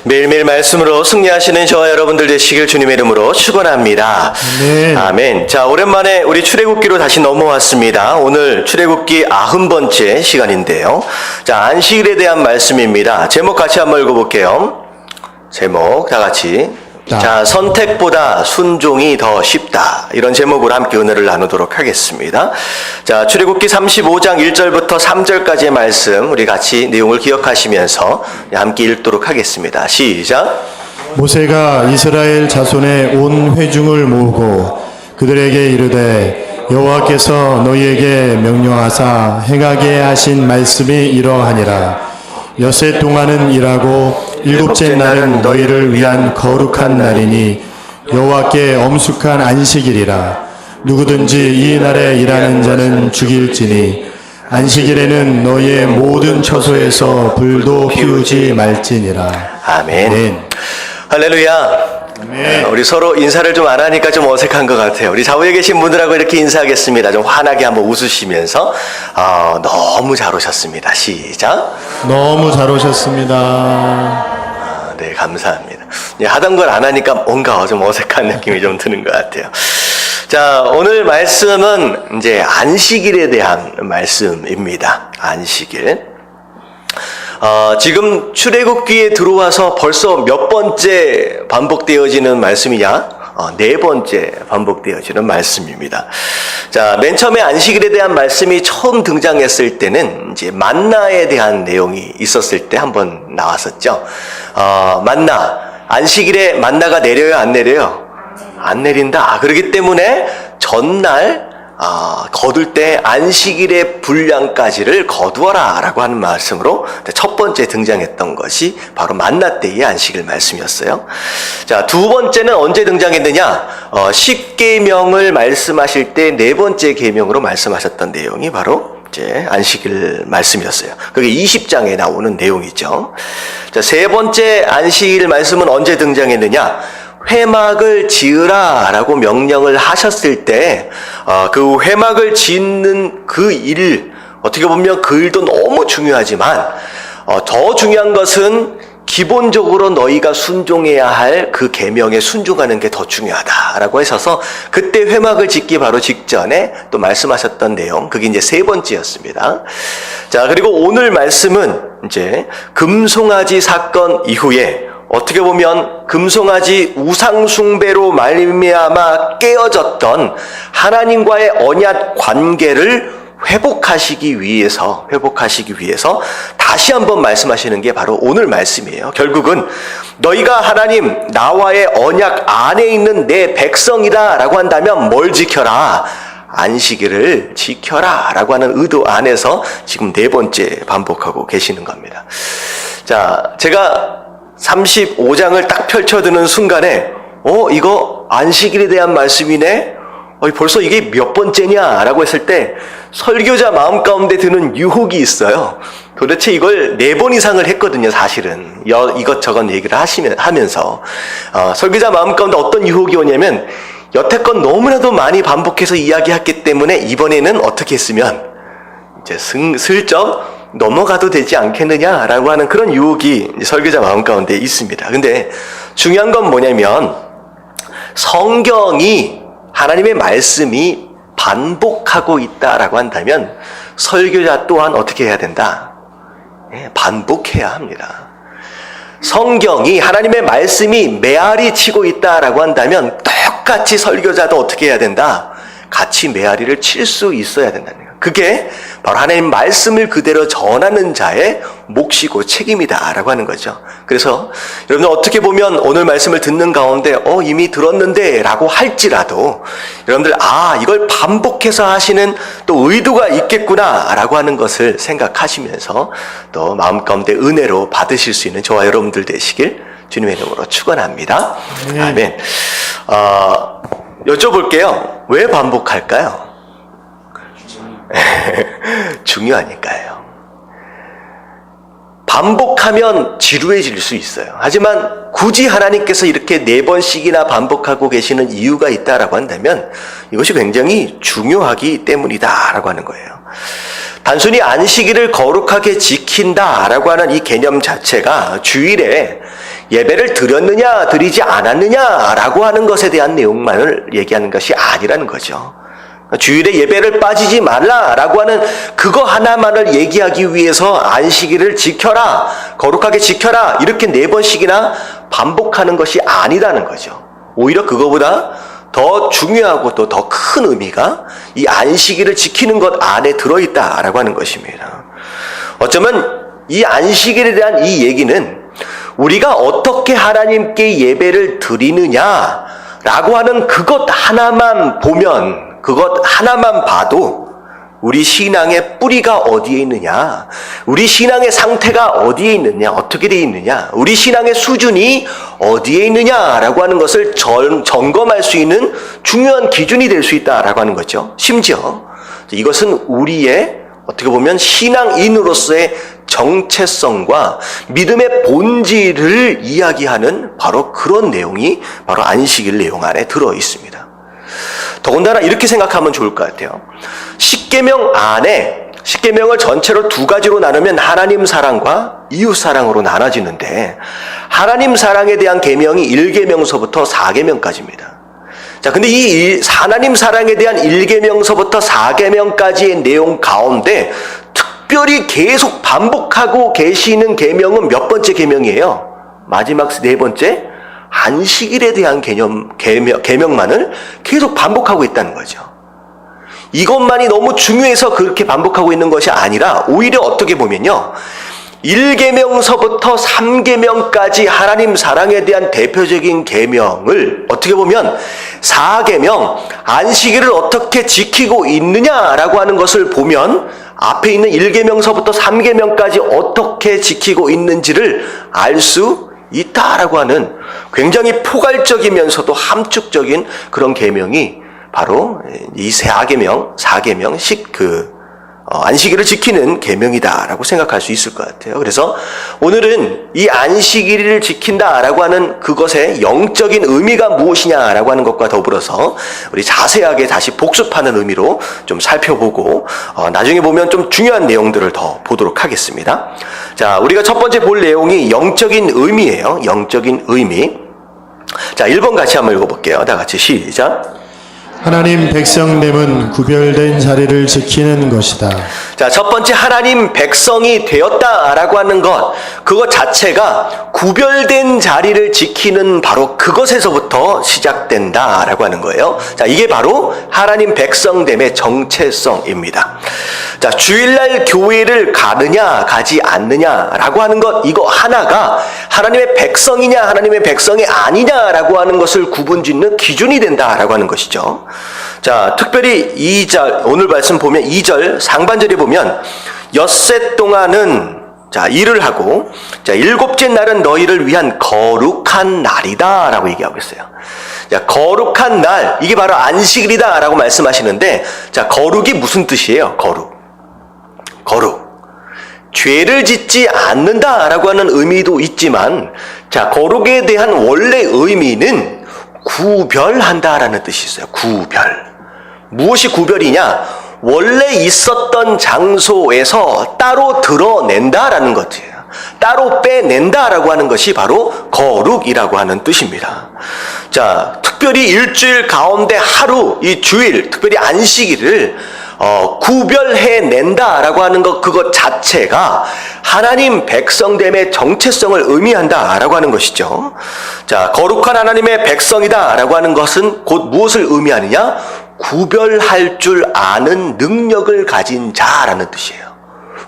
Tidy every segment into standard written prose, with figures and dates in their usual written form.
매일매일 말씀으로 승리하시는 저와 여러분들 되시길 주님의 이름으로 축원합니다. 아멘. 아멘. 자, 오랜만에 우리 출애굽기로 다시 넘어왔습니다. 오늘 출애굽기 90번째 시간인데요. 자, 안식일에 대한 말씀입니다. 제목 같이 한번 읽어볼게요. 제목 다 같이. 자, 선택보다 순종이 더 쉽다. 이런 제목으로 함께 은혜를 나누도록 하겠습니다. 자, 출애굽기 35장 1절부터 3절까지의 말씀 우리 같이 내용을 기억하시면서 함께 읽도록 하겠습니다. 시작. 모세가 이스라엘 자손의 온 회중을 모으고 그들에게 이르되 여호와께서 너희에게 명령하사 행하게 하신 말씀이 이러하니라. 엿새 동안은 일하고 일곱째 날은 너희를 위한 거룩한 날이니 여호와께 엄숙한 안식일이라. 누구든지 이 날에 일하는 자는 죽일지니 안식일에는 너희의 모든 처소에서 불도 피우지 말지니라. 아멘. 아멘. 할렐루야. 우리 서로 인사를 좀 안 하니까 좀 어색한 것 같아요. 우리 좌우에 계신 분들하고 이렇게 인사하겠습니다. 좀 환하게 한번 웃으시면서 너무 잘 오셨습니다. 시작. 너무 잘 오셨습니다. 네, 감사합니다. 하던 걸 안 하니까 뭔가 좀 어색한 느낌이 좀 드는 것 같아요. 자, 오늘 말씀은 이제 안식일에 대한 말씀입니다. 안식일. 지금 출애굽기에 들어와서 벌써 몇 번째 반복되어지는 말씀이냐? 네 번째 반복되어지는 말씀입니다. 자, 맨 처음에 안식일에 대한 말씀이 처음 등장했을 때는 이제 만나에 대한 내용이 있었을 때 한번 나왔었죠. 만나. 안식일에 만나가 내려요, 안 내려요? 안 내린다. 그렇기 때문에 전날 거둘 때 안식일의 분량까지를 거두어라 라고 하는 말씀으로 첫 번째 등장했던 것이 바로 만나 때의 안식일 말씀이었어요. 자, 두 번째는 언제 등장했느냐? 10계명을 말씀하실 때 네 번째 계명으로 말씀하셨던 내용이 바로 이제 안식일 말씀이었어요. 그게 20장에 나오는 내용이죠. 자, 세 번째 안식일 말씀은 언제 등장했느냐? 회막을 지으라 라고 명령을 하셨을 때 그 회막을 짓는 그 일, 어떻게 보면 그 일도 너무 중요하지만 더 중요한 것은 기본적으로 너희가 순종해야 할 그 계명에 순종하는 게 더 중요하다라고 하셔서 그때 회막을 짓기 바로 직전에 또 말씀하셨던 내용, 그게 이제 세 번째였습니다. 자, 그리고 오늘 말씀은 이제 금송아지 사건 이후에 어떻게 보면 금송아지 우상숭배로 말미암아 깨어졌던 하나님과의 언약 관계를 회복하시기 위해서 다시 한번 말씀하시는 게 바로 오늘 말씀이에요. 결국은 너희가 하나님 나와의 언약 안에 있는 내 백성이다 라고 한다면 뭘 지켜라? 안식일을 지켜라 라고 하는 의도 안에서 지금 네 번째 반복하고 계시는 겁니다. 자, 제가 35장을 딱 펼쳐드는 순간에 이거 안식일에 대한 말씀이네? 벌써 이게 몇 번째냐? 라고 했을 때 설교자 마음 가운데 드는 유혹이 있어요. 도대체 이걸 4번 이상을 했거든요, 사실은. 이것저것 얘기를 하면서. 설교자 마음 가운데 어떤 유혹이 오냐면 여태껏 너무나도 많이 반복해서 이야기했기 때문에 이번에는 어떻게 했으면 이제 슬쩍 넘어가도 되지 않겠느냐라고 하는 그런 유혹이 설교자 마음 가운데 있습니다. 근데 중요한 건 뭐냐면 성경이 하나님의 말씀이 반복하고 있다라고 한다면 설교자 또한 어떻게 해야 된다? 반복해야 합니다. 성경이 하나님의 말씀이 메아리 치고 있다라고 한다면 똑같이 설교자도 어떻게 해야 된다? 같이 메아리를 칠 수 있어야 된다는 거예요. 그게 바로 하나님 말씀을 그대로 전하는 자의 몫이고 책임이다 라고 하는 거죠. 그래서 여러분들 어떻게 보면 오늘 말씀을 듣는 가운데 이미 들었는데 라고 할지라도 여러분들 이걸 반복해서 하시는 또 의도가 있겠구나 라고 하는 것을 생각하시면서 또 마음 가운데 은혜로 받으실 수 있는 저와 여러분들 되시길 주님의 이름으로 축원합니다. 아멘. 여쭤볼게요. 왜 반복할까요? 중요하니까요. 반복하면 지루해질 수 있어요. 하지만 굳이 하나님께서 이렇게 4번씩이나 반복하고 계시는 이유가 있다라고 한다면 이것이 굉장히 중요하기 때문이다라고 하는 거예요. 단순히 안식일을 거룩하게 지킨다라고 하는 이 개념 자체가 주일에 예배를 드렸느냐 드리지 않았느냐라고 하는 것에 대한 내용만을 얘기하는 것이 아니라는 거죠. 주일에 예배를 빠지지 말라라고 하는 그거 하나만을 얘기하기 위해서 안식일을 지켜라, 거룩하게 지켜라 이렇게 4번씩이나 반복하는 것이 아니라는 거죠. 오히려 그거보다 더 중요하고 또 더 큰 의미가 이 안식일을 지키는 것 안에 들어있다라고 하는 것입니다. 어쩌면 이 안식일에 대한 이 얘기는 우리가 어떻게 하나님께 예배를 드리느냐라고 하는 그것 하나만 보면, 그것 하나만 봐도 우리 신앙의 뿌리가 어디에 있느냐, 우리 신앙의 상태가 어디에 있느냐, 어떻게 되어 있느냐, 우리 신앙의 수준이 어디에 있느냐라고 하는 것을 점검할 수 있는 중요한 기준이 될 수 있다라고 하는 거죠. 심지어 이것은 우리의 어떻게 보면 신앙인으로서의 정체성과 믿음의 본질을 이야기하는 바로 그런 내용이 바로 안식일 내용 안에 들어 있습니다. 더군다나 이렇게 생각하면 좋을 것 같아요. 십계명 안에, 십계명을 전체로 2가지로 나누면 하나님 사랑과 이웃 사랑으로 나눠지는데, 하나님 사랑에 대한 계명이 1계명서부터 4계명까지입니다. 자, 근데 이 하나님 사랑에 대한 1계명서부터 4계명까지의 내용 가운데 특별히 계속 반복하고 계시는 계명은 몇 번째 계명이에요? 마지막 4번째 안식일에 대한 계명만을 계속 반복하고 있다는 거죠. 이것만이 너무 중요해서 그렇게 반복하고 있는 것이 아니라 오히려 어떻게 보면요, 1계명서부터 3계명까지 하나님 사랑에 대한 대표적인 계명을 어떻게 보면 4계명 안식일을 어떻게 지키고 있느냐라고 하는 것을 보면 앞에 있는 1계명서부터 3계명까지 어떻게 지키고 있는지를 알 수 있다라고 하는 굉장히 포괄적이면서도 함축적인 그런 계명이 바로 이 4계명, 4계명 안식일을 지키는 계명이다라고 생각할 수 있을 것 같아요. 그래서 오늘은 이 안식일을 지킨다라고 하는 그것의 영적인 의미가 무엇이냐라고 하는 것과 더불어서 우리 자세하게 다시 복습하는 의미로 좀 살펴보고 나중에 보면 좀 중요한 내용들을 더 보도록 하겠습니다. 자, 우리가 첫 번째 볼 내용이 영적인 의미예요. 영적인 의미. 자, 1번 같이 한번 읽어볼게요. 다 같이 시작. 하나님 백성됨은 구별된 자리를 지키는 것이다. 자, 첫 번째 하나님 백성이 되었다라고 하는 것, 그것 자체가 구별된 자리를 지키는 바로 그것에서부터 시작된다라고 하는 거예요. 자, 이게 바로 하나님 백성됨의 정체성입니다. 자, 주일날 교회를 가느냐 가지 않느냐라고 하는 것, 이거 하나가 하나님의 백성이냐 하나님의 백성이 아니냐라고 하는 것을 구분짓는 기준이 된다라고 하는 것이죠. 자, 특별히 2절, 오늘 말씀 보면 2절 상반절에 보면 엿새 동안은 자, 일을 하고, 자, 7째 날은 너희를 위한 거룩한 날이다 라고 얘기하고 있어요. 자, 거룩한 날, 이게 바로 안식일이다 라고 말씀하시는데, 자, 거룩이 무슨 뜻이에요? 거룩. 죄를 짓지 않는다 라고 하는 의미도 있지만, 자, 거룩에 대한 원래 의미는 구별한다라는 뜻이 있어요. 구별. 무엇이 구별이냐? 원래 있었던 장소에서 따로 드러낸다라는 것이에요. 따로 빼낸다라고 하는 것이 바로 거룩이라고 하는 뜻입니다. 자, 특별히 일주일 가운데 하루, 이 주일, 특별히 안식일을 구별해낸다라고 하는 것, 그것 자체가 하나님 백성됨의 정체성을 의미한다라고 하는 것이죠. 자, 거룩한 하나님의 백성이다라고 하는 것은 곧 무엇을 의미하느냐? 구별할 줄 아는 능력을 가진 자라는 뜻이에요.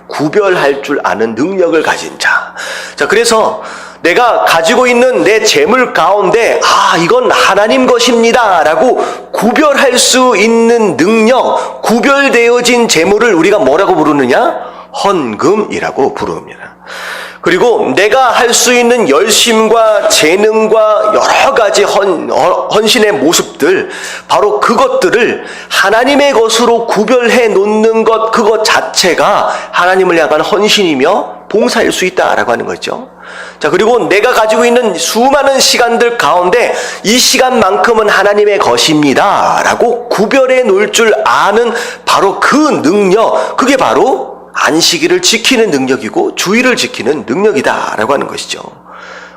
구별할 줄 아는 능력을 가진 자. 자, 그래서 내가 가지고 있는 내 재물 가운데 이건 하나님 것입니다 라고 구별할 수 있는 능력, 구별되어진 재물을 우리가 뭐라고 부르느냐? 헌금이라고 부릅니다. 그리고 내가 할 수 있는 열심과 재능과 여러 가지 헌신의 모습들, 바로 그것들을 하나님의 것으로 구별해 놓는 것, 그것 자체가 하나님을 향한 헌신이며 봉사일 수 있다라고 하는 거죠. 자, 그리고 내가 가지고 있는 수많은 시간들 가운데 이 시간만큼은 하나님의 것입니다 라고 구별해 놓을 줄 아는 바로 그 능력, 그게 바로 안식일을 지키는 능력이고 주의를 지키는 능력이다라고 하는 것이죠.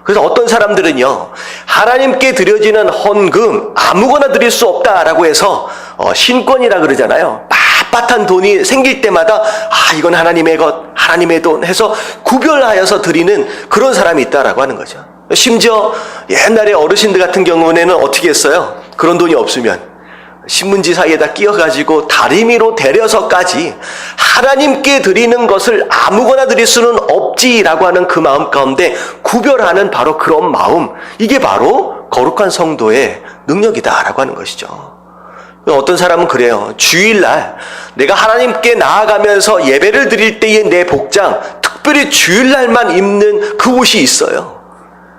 그래서 어떤 사람들은요, 하나님께 드려지는 헌금 아무거나 드릴 수 없다라고 해서 신권이라 그러잖아요. 빳빳한 돈이 생길 때마다 이건 하나님의 것, 하나님의 돈 해서 구별하여서 드리는 그런 사람이 있다라고 하는 거죠. 심지어 옛날에 어르신들 같은 경우에는 어떻게 했어요? 그런 돈이 없으면 신문지 사이에다 끼워가지고 다리미로 데려서까지 하나님께 드리는 것을 아무거나 드릴 수는 없지라고 하는 그 마음 가운데 구별하는 바로 그런 마음, 이게 바로 거룩한 성도의 능력이다라고 하는 것이죠. 어떤 사람은 그래요. 주일날 내가 하나님께 나아가면서 예배를 드릴 때의 내 복장, 특별히 주일날만 입는 그 옷이 있어요.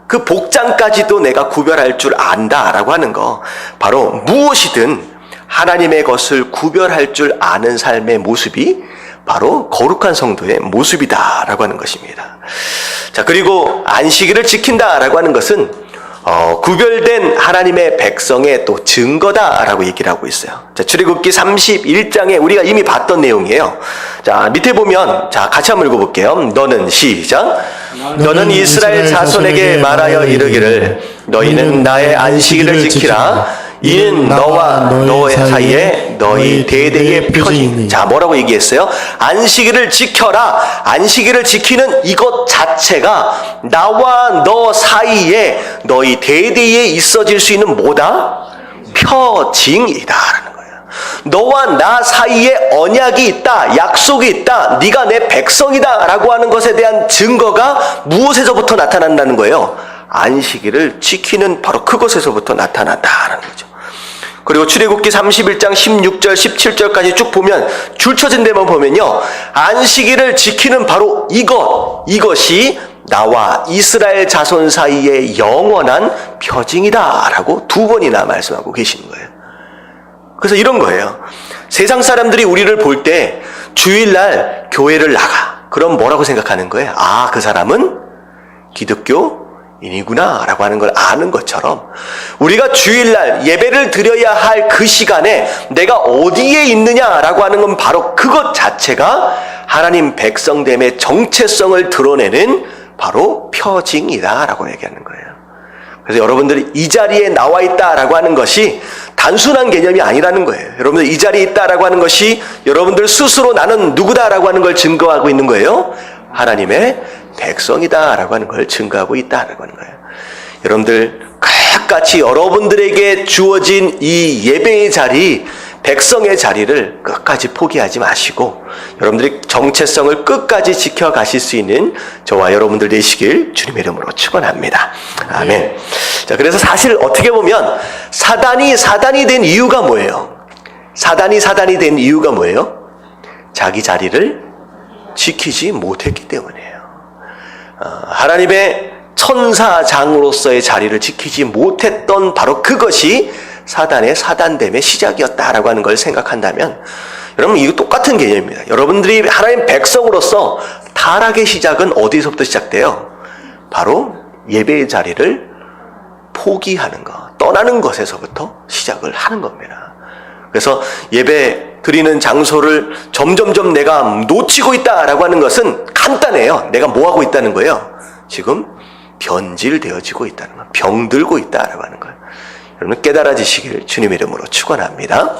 그 복장까지도 내가 구별할 줄 안다라고 하는 거, 바로 무엇이든 하나님의 것을 구별할 줄 아는 삶의 모습이 바로 거룩한 성도의 모습이다라고 하는 것입니다. 자, 그리고 안식일을 지킨다라고 하는 것은 구별된 하나님의 백성의 또 증거다라고 얘기를 하고 있어요. 자, 출애굽기 31장에 우리가 이미 봤던 내용이에요. 자, 밑에 보면, 자, 같이 한번 읽어볼게요. 너는 시작. 너는 이스라엘 자손에게 말하여 이르기를 너희는 나의 안식일을 지키라. 이는 너와 너의 사이에 너희 대대의 표징. 자, 뭐라고 얘기했어요? 안식일을 지켜라. 안식일을 지키는 이것 자체가 나와 너 사이에 너희 대대에 있어질 수 있는 뭐다? 표징이다라는 거예요. 너와 나 사이에 언약이 있다, 약속이 있다, 네가 내 백성이다 라고 하는 것에 대한 증거가 무엇에서부터 나타난다는 거예요? 안식일을 지키는 바로 그것에서부터 나타난다는 거죠. 그리고 출애굽기 31장 16절 17절까지 쭉 보면 줄 쳐진 데만 보면요, 안식일을 지키는 바로 이것이 나와 이스라엘 자손 사이의 영원한 표징이다라고 두 번이나 말씀하고 계시는 거예요. 그래서 이런 거예요. 세상 사람들이 우리를 볼 때 주일날 교회를 나가, 그럼 뭐라고 생각하는 거예요? 그 사람은 기독교인이구나 라고 하는 걸 아는 것처럼, 우리가 주일날 예배를 드려야 할 그 시간에 내가 어디에 있느냐라고 하는 건 바로 그것 자체가 하나님 백성됨의 정체성을 드러내는 바로 표징이다라고 얘기하는 거예요. 그래서 여러분들이 이 자리에 나와 있다라고 하는 것이 단순한 개념이 아니라는 거예요. 여러분들 이 자리에 있다라고 하는 것이 여러분들 스스로 나는 누구다라고 하는 걸 증거하고 있는 거예요. 하나님의 백성이다라고 하는 걸 증거하고 있다라고 하는 거예요. 여러분들 같이 여러분들에게 주어진 이 예배의 자리, 백성의 자리를 끝까지 포기하지 마시고 여러분들이 정체성을 끝까지 지켜가실 수 있는 저와 여러분들 되시길 주님의 이름으로 축원합니다. 아멘. 자, 그래서 사실 어떻게 보면 사단이 된 이유가 뭐예요? 사단이 된 이유가 뭐예요? 자기 자리를 지키지 못했기 때문이에요. 하나님의 천사장으로서의 자리를 지키지 못했던 바로 그것이 사단의 사단됨의 시작이었다라고 하는 걸 생각한다면, 여러분 이거 똑같은 개념입니다. 여러분들이 하나님 백성으로서 타락의 시작은 어디서부터 시작돼요? 바로 예배의 자리를 포기하는 것, 떠나는 것에서부터 시작을 하는 겁니다. 그래서 예배 드리는 장소를 점점점 내가 놓치고 있다라고 하는 것은 간단해요. 내가 뭐 하고 있다는 거예요? 지금 변질되어지고 있다는 거, 병들고 있다라고 하는 거예요. 여러분 깨달아지시길 주님의 이름으로 축원합니다.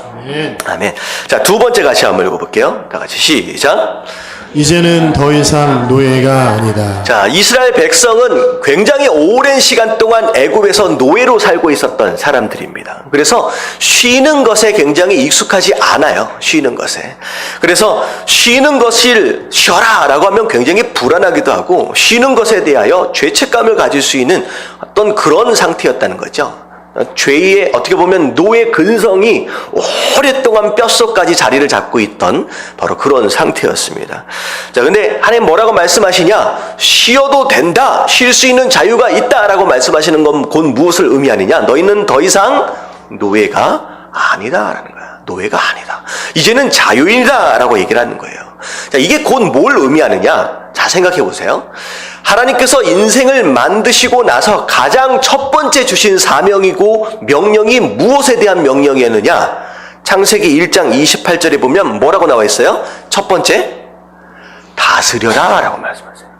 아멘. 자, 두 번째 같이 한번 읽어볼게요. 다 같이 시작. 이제는 더 이상 노예가 아니다. 자, 이스라엘 백성은 굉장히 오랜 시간 동안 애굽에서 노예로 살고 있었던 사람들입니다. 그래서 쉬는 것에 굉장히 익숙하지 않아요. 쉬는 것에. 그래서 쉬는 것을 쉬어라 라고 하면 굉장히 불안하기도 하고, 쉬는 것에 대하여 죄책감을 가질 수 있는 어떤 그런 상태였다는 거죠. 죄의 어떻게 보면 노예 근성이 오랫동안 뼛속까지 자리를 잡고 있던 바로 그런 상태였습니다. 자, 근데 하나님 뭐라고 말씀하시냐? 쉬어도 된다, 쉴 수 있는 자유가 있다라고 말씀하시는 건 곧 무엇을 의미하느냐? 너희는 더 이상 노예가 아니다라는 거야. 노예가 아니다. 이제는 자유인이다라고 얘기를 하는 거예요. 자, 이게 곧 뭘 의미하느냐? 자, 생각해 보세요. 하나님께서 인생을 만드시고 나서 가장 첫 번째 주신 사명이고 명령이 무엇에 대한 명령이었느냐? 창세기 1장 28절에 보면 뭐라고 나와 있어요? 첫 번째, 다스려라 라고 말씀하세요.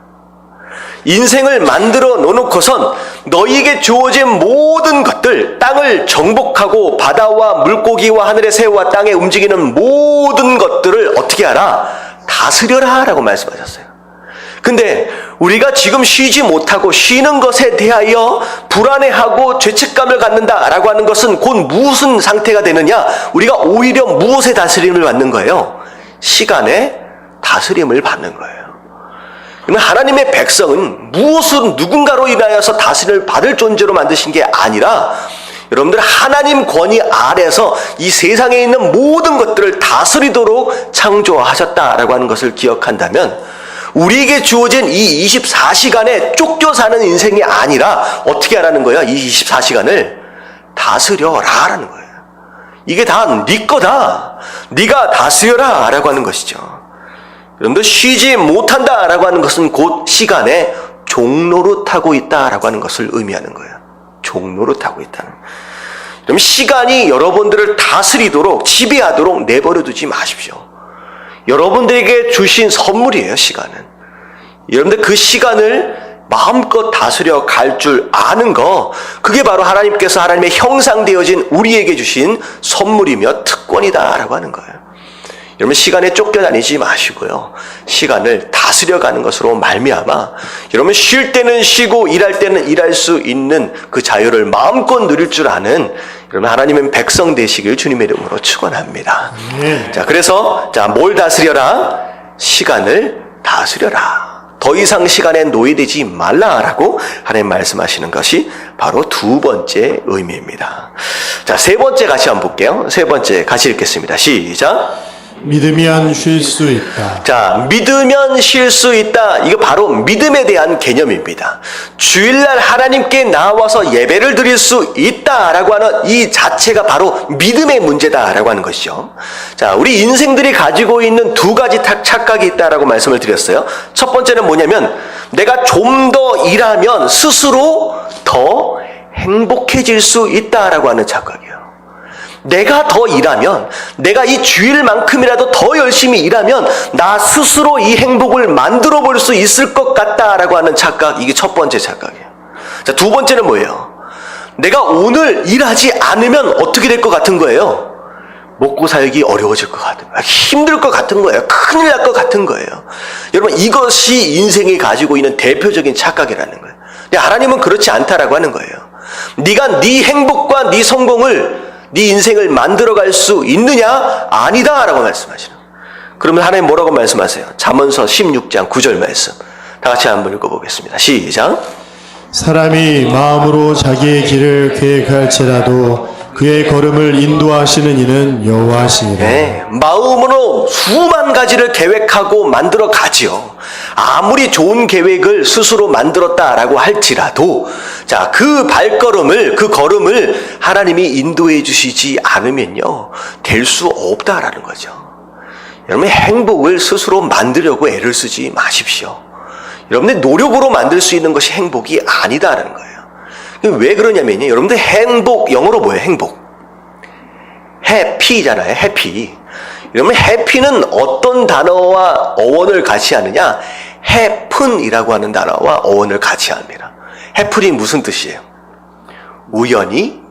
인생을 만들어 놓고선 너희에게 주어진 모든 것들, 땅을 정복하고 바다와 물고기와 하늘의 새와 땅에 움직이는 모든 것들을 어떻게 하라? 다스려라 라고 말씀하셨어요. 근데 우리가 지금 쉬지 못하고 쉬는 것에 대하여 불안해하고 죄책감을 갖는다라고 하는 것은 곧 무슨 상태가 되느냐? 우리가 오히려 무엇의 다스림을 받는 거예요? 시간의 다스림을 받는 거예요. 그러면 하나님의 백성은 무엇은 누군가로 인하여서 다스림을 받을 존재로 만드신 게 아니라 여러분들 하나님 권위 아래서 이 세상에 있는 모든 것들을 다스리도록 창조하셨다라고 하는 것을 기억한다면 우리에게 주어진 이 24시간에 쫓겨 사는 인생이 아니라 어떻게 하라는 거야? 이 24시간을 다스려라라는 거예요. 이게 다 네 거다. 네가 다스려라 라고 하는 것이죠. 여러분들 쉬지 못한다라고 하는 것은 곧 시간의 종노릇하고 있다라고 하는 것을 의미하는 거예요. 종노릇하고 있다는. 그럼 시간이 여러분들을 다스리도록 지배하도록 내버려 두지 마십시오. 여러분들에게 주신 선물이에요. 시간은. 여러분들 그 시간을 마음껏 다스려 갈 줄 아는 거, 그게 바로 하나님께서 하나님의 형상되어진 우리에게 주신 선물이며 특권이다라고 하는 거예요. 여러분 시간에 쫓겨다니지 마시고요. 시간을 다스려가는 것으로 말미암아 여러분 쉴 때는 쉬고 일할 때는 일할 수 있는 그 자유를 마음껏 누릴 줄 아는 여러분 하나님의 백성 되시길 주님의 이름으로 축원합니다. 자, 그래서 뭘 다스려라? 시간을 다스려라. 더 이상 시간에 노예되지 말라라고 하나님 말씀하시는 것이 바로 두 번째 의미입니다. 자, 세 번째 같이 한번 볼게요. 세 번째 같이 읽겠습니다. 시작. 믿으면 쉴 수 있다. 자, 믿으면 쉴 수 있다. 이거 바로 믿음에 대한 개념입니다. 주일날 하나님께 나와서 예배를 드릴 수 있다라고 하는 이 자체가 바로 믿음의 문제다라고 하는 것이죠. 자, 우리 인생들이 가지고 있는 두 가지 착각이 있다라고 말씀을 드렸어요. 첫 번째는 뭐냐면 내가 좀 더 일하면 스스로 더 행복해질 수 있다라고 하는 착각이에요. 내가 더 일하면, 내가 이 주일만큼이라도 더 열심히 일하면 나 스스로 이 행복을 만들어 볼 수 있을 것 같다라고 하는 착각, 이게 첫 번째 착각이에요. 자, 두 번째는 뭐예요? 내가 오늘 일하지 않으면 어떻게 될 것 같은 거예요? 먹고 살기 어려워질 것 같은 거예요. 힘들 것 같은 거예요. 큰일 날 것 같은 거예요. 여러분, 이것이 인생이 가지고 있는 대표적인 착각이라는 거예요. 근데 하나님은 그렇지 않다라고 하는 거예요. 네가 네 행복과 네 성공을 네 인생을 만들어갈 수 있느냐? 아니다라고 말씀하시는 거예요. 그러면 하나님 뭐라고 말씀하세요? 잠언서 16장 9절 말씀 다 같이 한번 읽어보겠습니다. 시작. 사람이 마음으로 자기의 길을 계획할지라도 그의 걸음을 인도하시는 이는 여호와시니라. 네, 마음으로 수만 가지를 계획하고 만들어 가지요. 아무리 좋은 계획을 스스로 만들었다라고 할지라도 자, 그 발걸음을, 그 걸음을 하나님이 인도해 주시지 않으면요, 될 수 없다라는 거죠. 여러분, 행복을 스스로 만들려고 애를 쓰지 마십시오. 여러분들 노력으로 만들 수 있는 것이 행복이 아니다라는 거예요. 왜 그러냐면요, 여러분들 행복, 영어로 뭐예요? 행복. 해피잖아요. 해피. 여러분, 해피는 어떤 단어와 어원을 같이 하느냐? 해픈이라고 하는 단어와 어원을 같이 합니다. 해픈이 무슨 뜻이에요? 우연히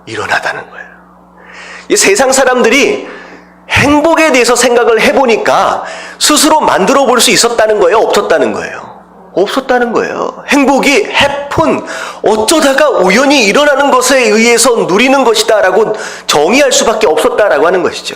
일어나다는 거예요. 이 세상 사람들이 행복에 대해서 생각을 해보니까 스스로 만들어 볼 수 있었다는 거예요? 없었다는 거예요? 없었다는 거예요. 행복이 해픈, 어쩌다가 우연히 일어나는 것에 의해서 누리는 것이다라고 정의할 수밖에 없었다라고 하는 것이죠.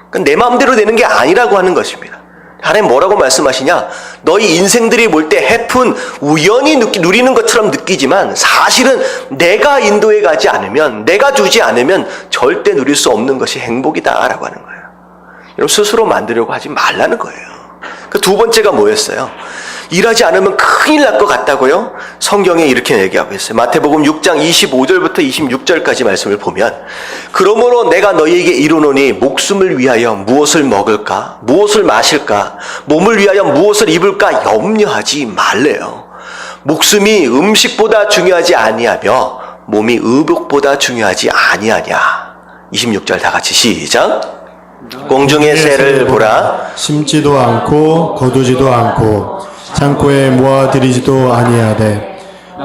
그러니까 내 마음대로 되는 게 아니라고 하는 것입니다. 하나님 뭐라고 말씀하시냐? 너희 인생들이 볼 때 해픈, 우연히 누리는 것처럼 느끼지만 사실은 내가 인도해 가지 않으면, 내가 주지 않으면 절대 누릴 수 없는 것이 행복이다라고 하는 거예요. 여러분, 스스로 만들려고 하지 말라는 거예요. 그 두 번째가 뭐였어요? 일하지 않으면 큰일 날 것 같다고요? 성경에 이렇게 얘기하고 있어요. 마태복음 6장 25절부터 26절까지 말씀을 보면, 그러므로 내가 너희에게 이르노니 목숨을 위하여 무엇을 먹을까? 무엇을 마실까? 몸을 위하여 무엇을 입을까? 염려하지 말래요. 목숨이 음식보다 중요하지 아니하며 몸이 의복보다 중요하지 아니하냐. 26절 다 같이 시작. 공중의 새를 보라. 심지도 않고 거두지도 않고 창고에 모아들이지도 아니하되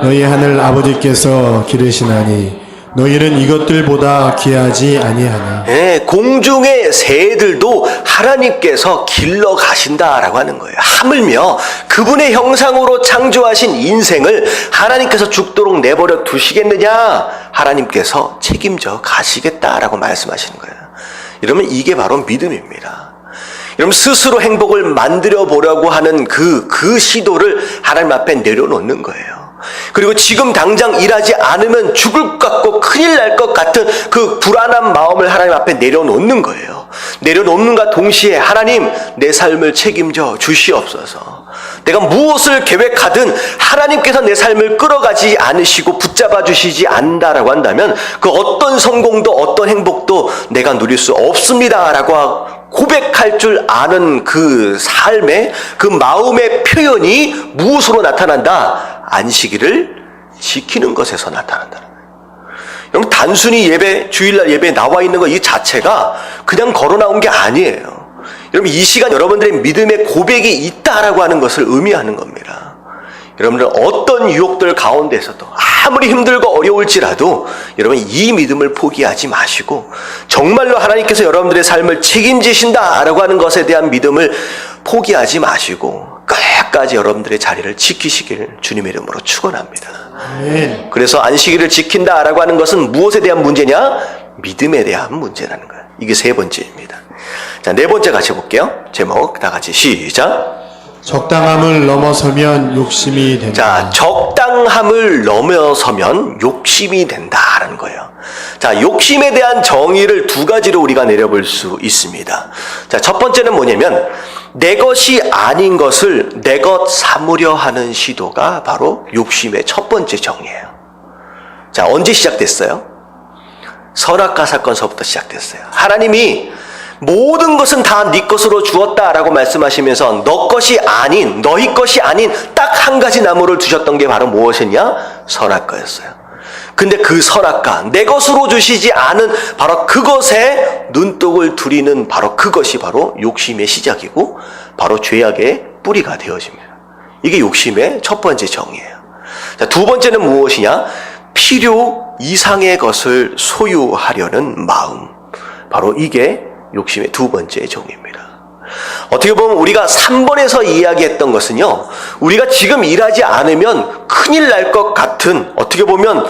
너희 하늘 아버지께서 기르시나니 너희는 이것들보다 귀하지 아니하냐. 네, 공중의 새들도 하나님께서 길러 가신다라고 하는 거예요. 하물며 그분의 형상으로 창조하신 인생을 하나님께서 죽도록 내버려 두시겠느냐? 하나님께서 책임져 가시겠다라고 말씀하시는 거예요. 이러면 이게 바로 믿음입니다. 여러분, 스스로 행복을 만들어 보려고 하는 그 시도를 하나님 앞에 내려놓는 거예요. 그리고 지금 당장 일하지 않으면 죽을 것 같고 큰일 날 것 같은 그 불안한 마음을 하나님 앞에 내려놓는 거예요. 내려놓는가 동시에 하나님, 내 삶을 책임져 주시옵소서. 내가 무엇을 계획하든 하나님께서 내 삶을 끌어가지 않으시고 붙잡아 주시지 않는다라고 한다면 그 어떤 성공도 어떤 행복도 내가 누릴 수 없습니다라고 고백할 줄 아는 그 삶의 그 마음의 표현이 무엇으로 나타난다? 안식일을 지키는 것에서 나타난다는 거예요. 여러분, 단순히 예배, 주일날 예배에 나와 있는 것 이 자체가 그냥 걸어 나온 게 아니에요. 여러분, 이 시간 여러분들의 믿음의 고백이 있다라고 하는 것을 의미하는 겁니다. 여러분들 어떤 유혹들 가운데서도 아무리 힘들고 어려울지라도 여러분 이 믿음을 포기하지 마시고 정말로 하나님께서 여러분들의 삶을 책임지신다라고 하는 것에 대한 믿음을 포기하지 마시고 끝까지 여러분들의 자리를 지키시길 주님의 이름으로 축원합니다. 아멘. 그래서 안식일을 지킨다라고 하는 것은 무엇에 대한 문제냐? 믿음에 대한 문제라는 거예요. 이게 세 번째입니다. 자, 네 번째 같이 볼게요. 제목 다 같이 시작. 적당함을 넘어서면 욕심이 된다. 자, 적당함을 넘어서면 욕심이 된다라는 거예요. 자, 욕심에 대한 정의를 두 가지로 우리가 내려볼 수 있습니다. 자, 첫 번째는 뭐냐면 내 것이 아닌 것을 내 것 삼으려 하는 시도가 바로 욕심의 첫 번째 정의예요. 자, 언제 시작됐어요? 선악과 사건서부터 시작됐어요. 하나님이 모든 것은 다 네 것으로 주었다라고 말씀하시면서 너 것이 아닌, 너희 것이 아닌 딱 한 가지 나무를 두셨던 게 바로 무엇이냐? 선악과였어요. 근데 그 선악과, 내 것으로 주시지 않은 바로 그것에 눈독을 들이는 바로 그것이 바로 욕심의 시작이고 바로 죄악의 뿌리가 되어집니다. 이게 욕심의 첫 번째 정의예요. 자, 두 번째는 무엇이냐? 필요 이상의 것을 소유하려는 마음. 바로 이게 욕심의 두 번째 정의입니다. 어떻게 보면 우리가 3번에서 이야기했던 것은요, 우리가 지금 일하지 않으면 큰일 날 것 같은, 어떻게 보면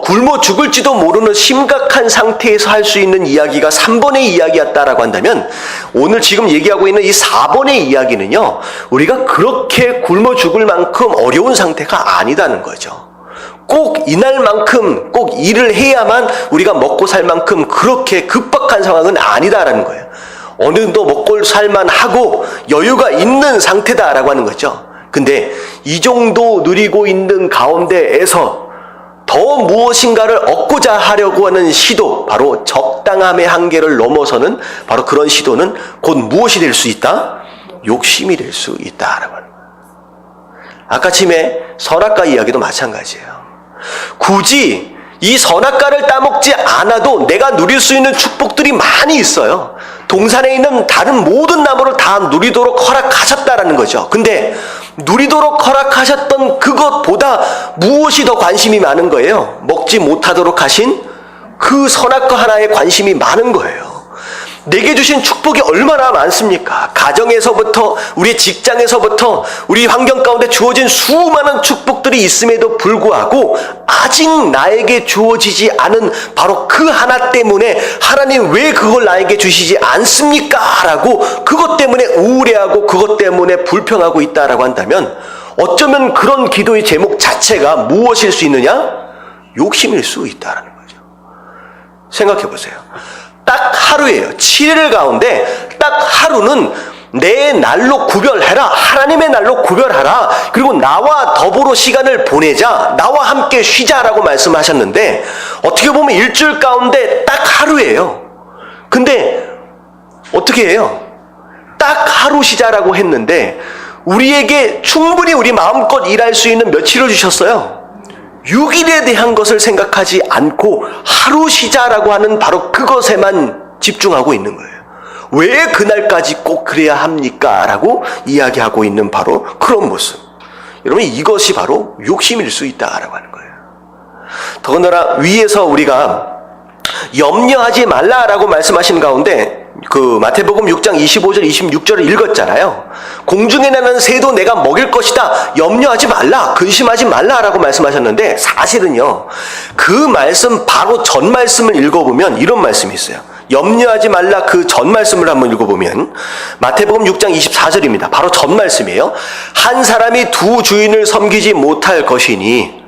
굶어 죽을지도 모르는 심각한 상태에서 할 수 있는 이야기가 3번의 이야기였다라고 한다면 오늘 지금 얘기하고 있는 이 4번의 이야기는요, 우리가 그렇게 굶어 죽을 만큼 어려운 상태가 아니다는 거죠. 꼭 이날만큼 꼭 일을 해야만 우리가 먹고 살 만큼 그렇게 급박한 상황은 아니다라는 거예요. 어느 정도 먹고 살만 하고 여유가 있는 상태다라고 하는 거죠. 근데 이 정도 누리고 있는 가운데에서 더 무엇인가를 얻고자 하려고 하는 시도, 바로 적당함의 한계를 넘어서는 바로 그런 시도는 곧 무엇이 될 수 있다? 욕심이 될 수 있다라고 하는 거예요. 아까 침에 선악과 이야기도 마찬가지예요. 굳이 이 선악과를 따먹지 않아도 내가 누릴 수 있는 축복들이 많이 있어요. 동산에 있는 다른 모든 나무를 다 누리도록 허락하셨다라는 거죠. 근데 누리도록 허락하셨던 그것보다 무엇이 더 관심이 많은 거예요? 먹지 못하도록 하신 그 선악과 하나에 관심이 많은 거예요. 내게 주신 축복이 얼마나 많습니까? 가정에서부터, 우리 직장에서부터, 우리 환경 가운데 주어진 수많은 축복들이 있음에도 불구하고 아직 나에게 주어지지 않은 바로 그 하나 때문에 하나님 왜 그걸 나에게 주시지 않습니까? 라고 그것 때문에 우울해하고 그것 때문에 불평하고 있다라고 한다면 어쩌면 그런 기도의 제목 자체가 무엇일 수 있느냐? 욕심일 수 있다라는 거죠. 생각해 보세요. 딱 하루예요. 7일 가운데 딱 하루는 내 날로 구별해라. 하나님의 날로 구별하라. 그리고 나와 더불어 시간을 보내자. 나와 함께 쉬자라고 말씀하셨는데 어떻게 보면 일주일 가운데 딱 하루예요. 근데 어떻게 해요? 딱 하루 쉬자라고 했는데 우리에게 충분히 우리 마음껏 일할 수 있는 며칠을 주셨어요. 6일에 대한 것을 생각하지 않고 하루 쉬자라고 하는 바로 그것에만 집중하고 있는 거예요. 왜 그날까지 꼭 그래야 합니까? 라고 이야기하고 있는 바로 그런 모습. 여러분, 이것이 바로 욕심일 수 있다라고 하는 거예요. 더군다나 위에서 우리가 염려하지 말라라고 말씀하신 가운데 그 마태복음 6장 25절 26절을 읽었잖아요. 공중에 나는 새도 내가 먹일 것이다. 염려하지 말라. 근심하지 말라라고 말씀하셨는데, 사실은요, 그 말씀 바로 전 말씀을 읽어보면 이런 말씀이 있어요. 염려하지 말라 그 전 말씀을 한번 읽어보면 마태복음 6장 24절입니다. 바로 전 말씀이에요. 한 사람이 두 주인을 섬기지 못할 것이니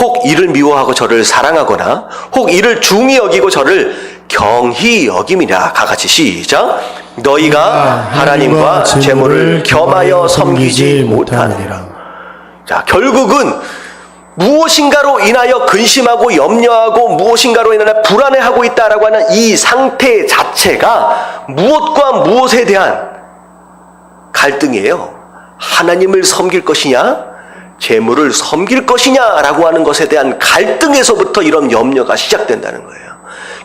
혹 이를 미워하고 저를 사랑하거나 혹 이를 중히 여기고 저를 경히 여김이라. 다같이 시작. 너희가 하나님과 재물을 겸하여 섬기지 못하느니라. 자, 결국은 무엇인가로 인하여 근심하고 염려하고 무엇인가로 인하여 불안해하고 있다라고 하는 이 상태 자체가 무엇과 무엇에 대한 갈등이에요. 하나님을 섬길 것이냐, 재물을 섬길 것이냐라고 하는 것에 대한 갈등에서부터 이런 염려가 시작된다는 거예요.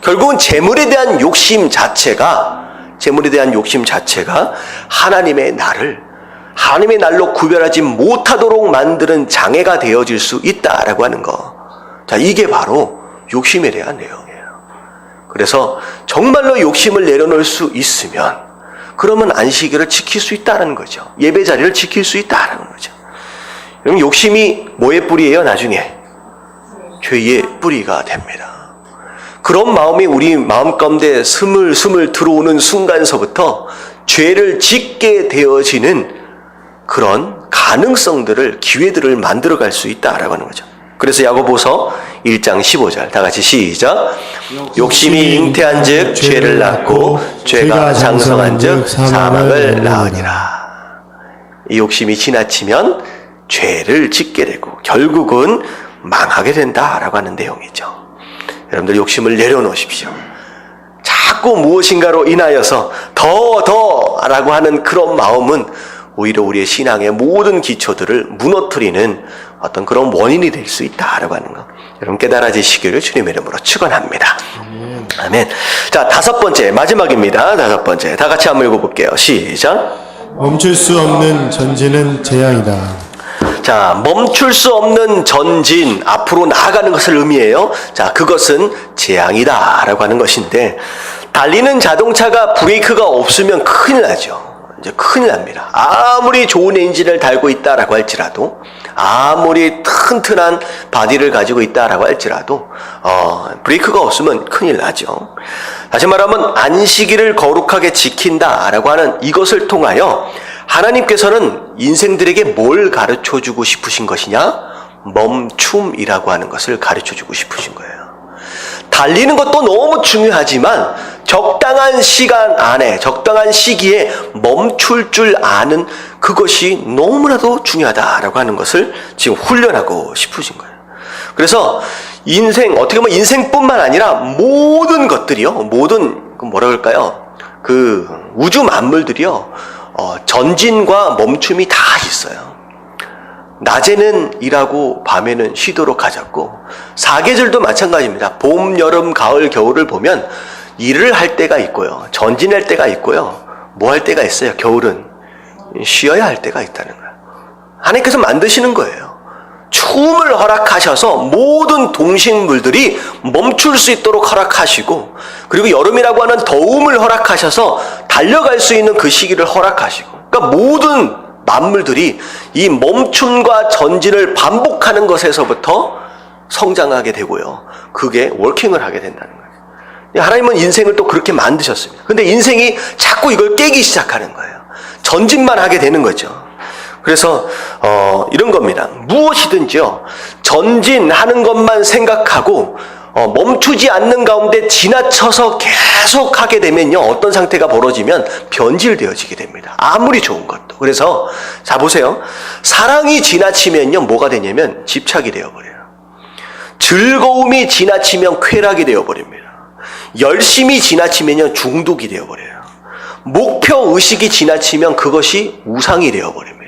결국은 재물에 대한 욕심 자체가 하나님의 날로 구별하지 못하도록 만드는 장애가 되어질 수 있다라고 하는 거. 자, 이게 바로 욕심에 대한 내용이에요. 그래서 정말로 욕심을 내려놓을 수 있으면 그러면 안식일을 지킬 수 있다는 거죠. 예배 자리를 지킬 수 있다는 거죠. 그럼 욕심이 뭐의 뿌리예요? 나중에 죄의 뿌리가 됩니다. 그런 마음이 우리 마음 가운데 스물스물 들어오는 순간서부터 죄를 짓게 되어지는 그런 가능성들을, 기회들을 만들어갈 수 있다라고 하는 거죠. 그래서 야고보서 1장 15절 다 같이 시작. 욕심이 잉태한 즉 죄를 낳고 죄가 장성한 즉 사망을 낳으니라. 이 욕심이 지나치면 죄를 짓게 되고 결국은 망하게 된다라고 하는 내용이죠. 여러분들 욕심을 내려놓으십시오. 자꾸 무엇인가로 인하여서 더라고 하는 그런 마음은 오히려 우리의 신앙의 모든 기초들을 무너뜨리는 어떤 그런 원인이 될 수 있다라고 하는 것. 여러분 깨달아지시기를 주님의 이름으로 축원합니다. 아멘. 자, 다섯 번째, 마지막입니다. 다섯 번째. 다 같이 한번 읽어볼게요. 시작. 멈출 수 없는 전진은 재앙이다. 자, 멈출 수 없는 전진, 앞으로 나아가는 것을 의미해요. 자, 그것은 재앙이다 라고 하는 것인데, 달리는 자동차가 브레이크가 없으면 큰일 나죠. 이제 큰일 납니다. 아무리 좋은 엔진을 달고 있다라고 할지라도, 아무리 튼튼한 바디를 가지고 있다라고 할지라도, 브레이크가 없으면 큰일 나죠. 다시 말하면 안식일을 거룩하게 지킨다라고 하는 이것을 통하여 하나님께서는 인생들에게 뭘 가르쳐주고 싶으신 것이냐? 멈춤이라고 하는 것을 가르쳐주고 싶으신 거예요. 달리는 것도 너무 중요하지만 적당한 시간 안에, 적당한 시기에 멈출 줄 아는 그것이 너무나도 중요하다라고 하는 것을 지금 훈련하고 싶으신 거예요. 그래서 어떻게 보면 인생뿐만 아니라 모든 것들이요, 뭐라 그럴까요? 그 우주 만물들이요, 전진과 멈춤이 다 있어요. 낮에는 일하고 밤에는 쉬도록 하셨고, 사계절도 마찬가지입니다. 봄, 여름, 가을, 겨울을 보면 일을 할 때가 있고요, 전진할 때가 있고요, 뭐 할 때가 있어요. 겨울은 쉬어야 할 때가 있다는 거예요. 하나님께서 만드시는 거예요. 추움을 허락하셔서 모든 동식물들이 멈출 수 있도록 허락하시고, 그리고 여름이라고 하는 더움을 허락하셔서 달려갈 수 있는 그 시기를 허락하시고, 그러니까 모든 만물들이 이 멈춤과 전진을 반복하는 것에서부터 성장하게 되고요, 그게 워킹을 하게 된다는 거예요. 하나님은 인생을 또 그렇게 만드셨습니다. 근데 인생이 자꾸 이걸 깨기 시작하는 거예요. 전진만 하게 되는 거죠. 그래서 이런 겁니다. 무엇이든지요, 전진하는 것만 생각하고 멈추지 않는 가운데 지나쳐서 계속 하게 되면요, 어떤 상태가 벌어지면 변질되어지게 됩니다. 아무리 좋은 것도. 그래서 자 보세요. 사랑이 지나치면요, 뭐가 되냐면 집착이 되어버려요. 즐거움이 지나치면 쾌락이 되어버립니다. 열심이 지나치면요, 중독이 되어버려요. 목표 의식이 지나치면 그것이 우상이 되어버립니다.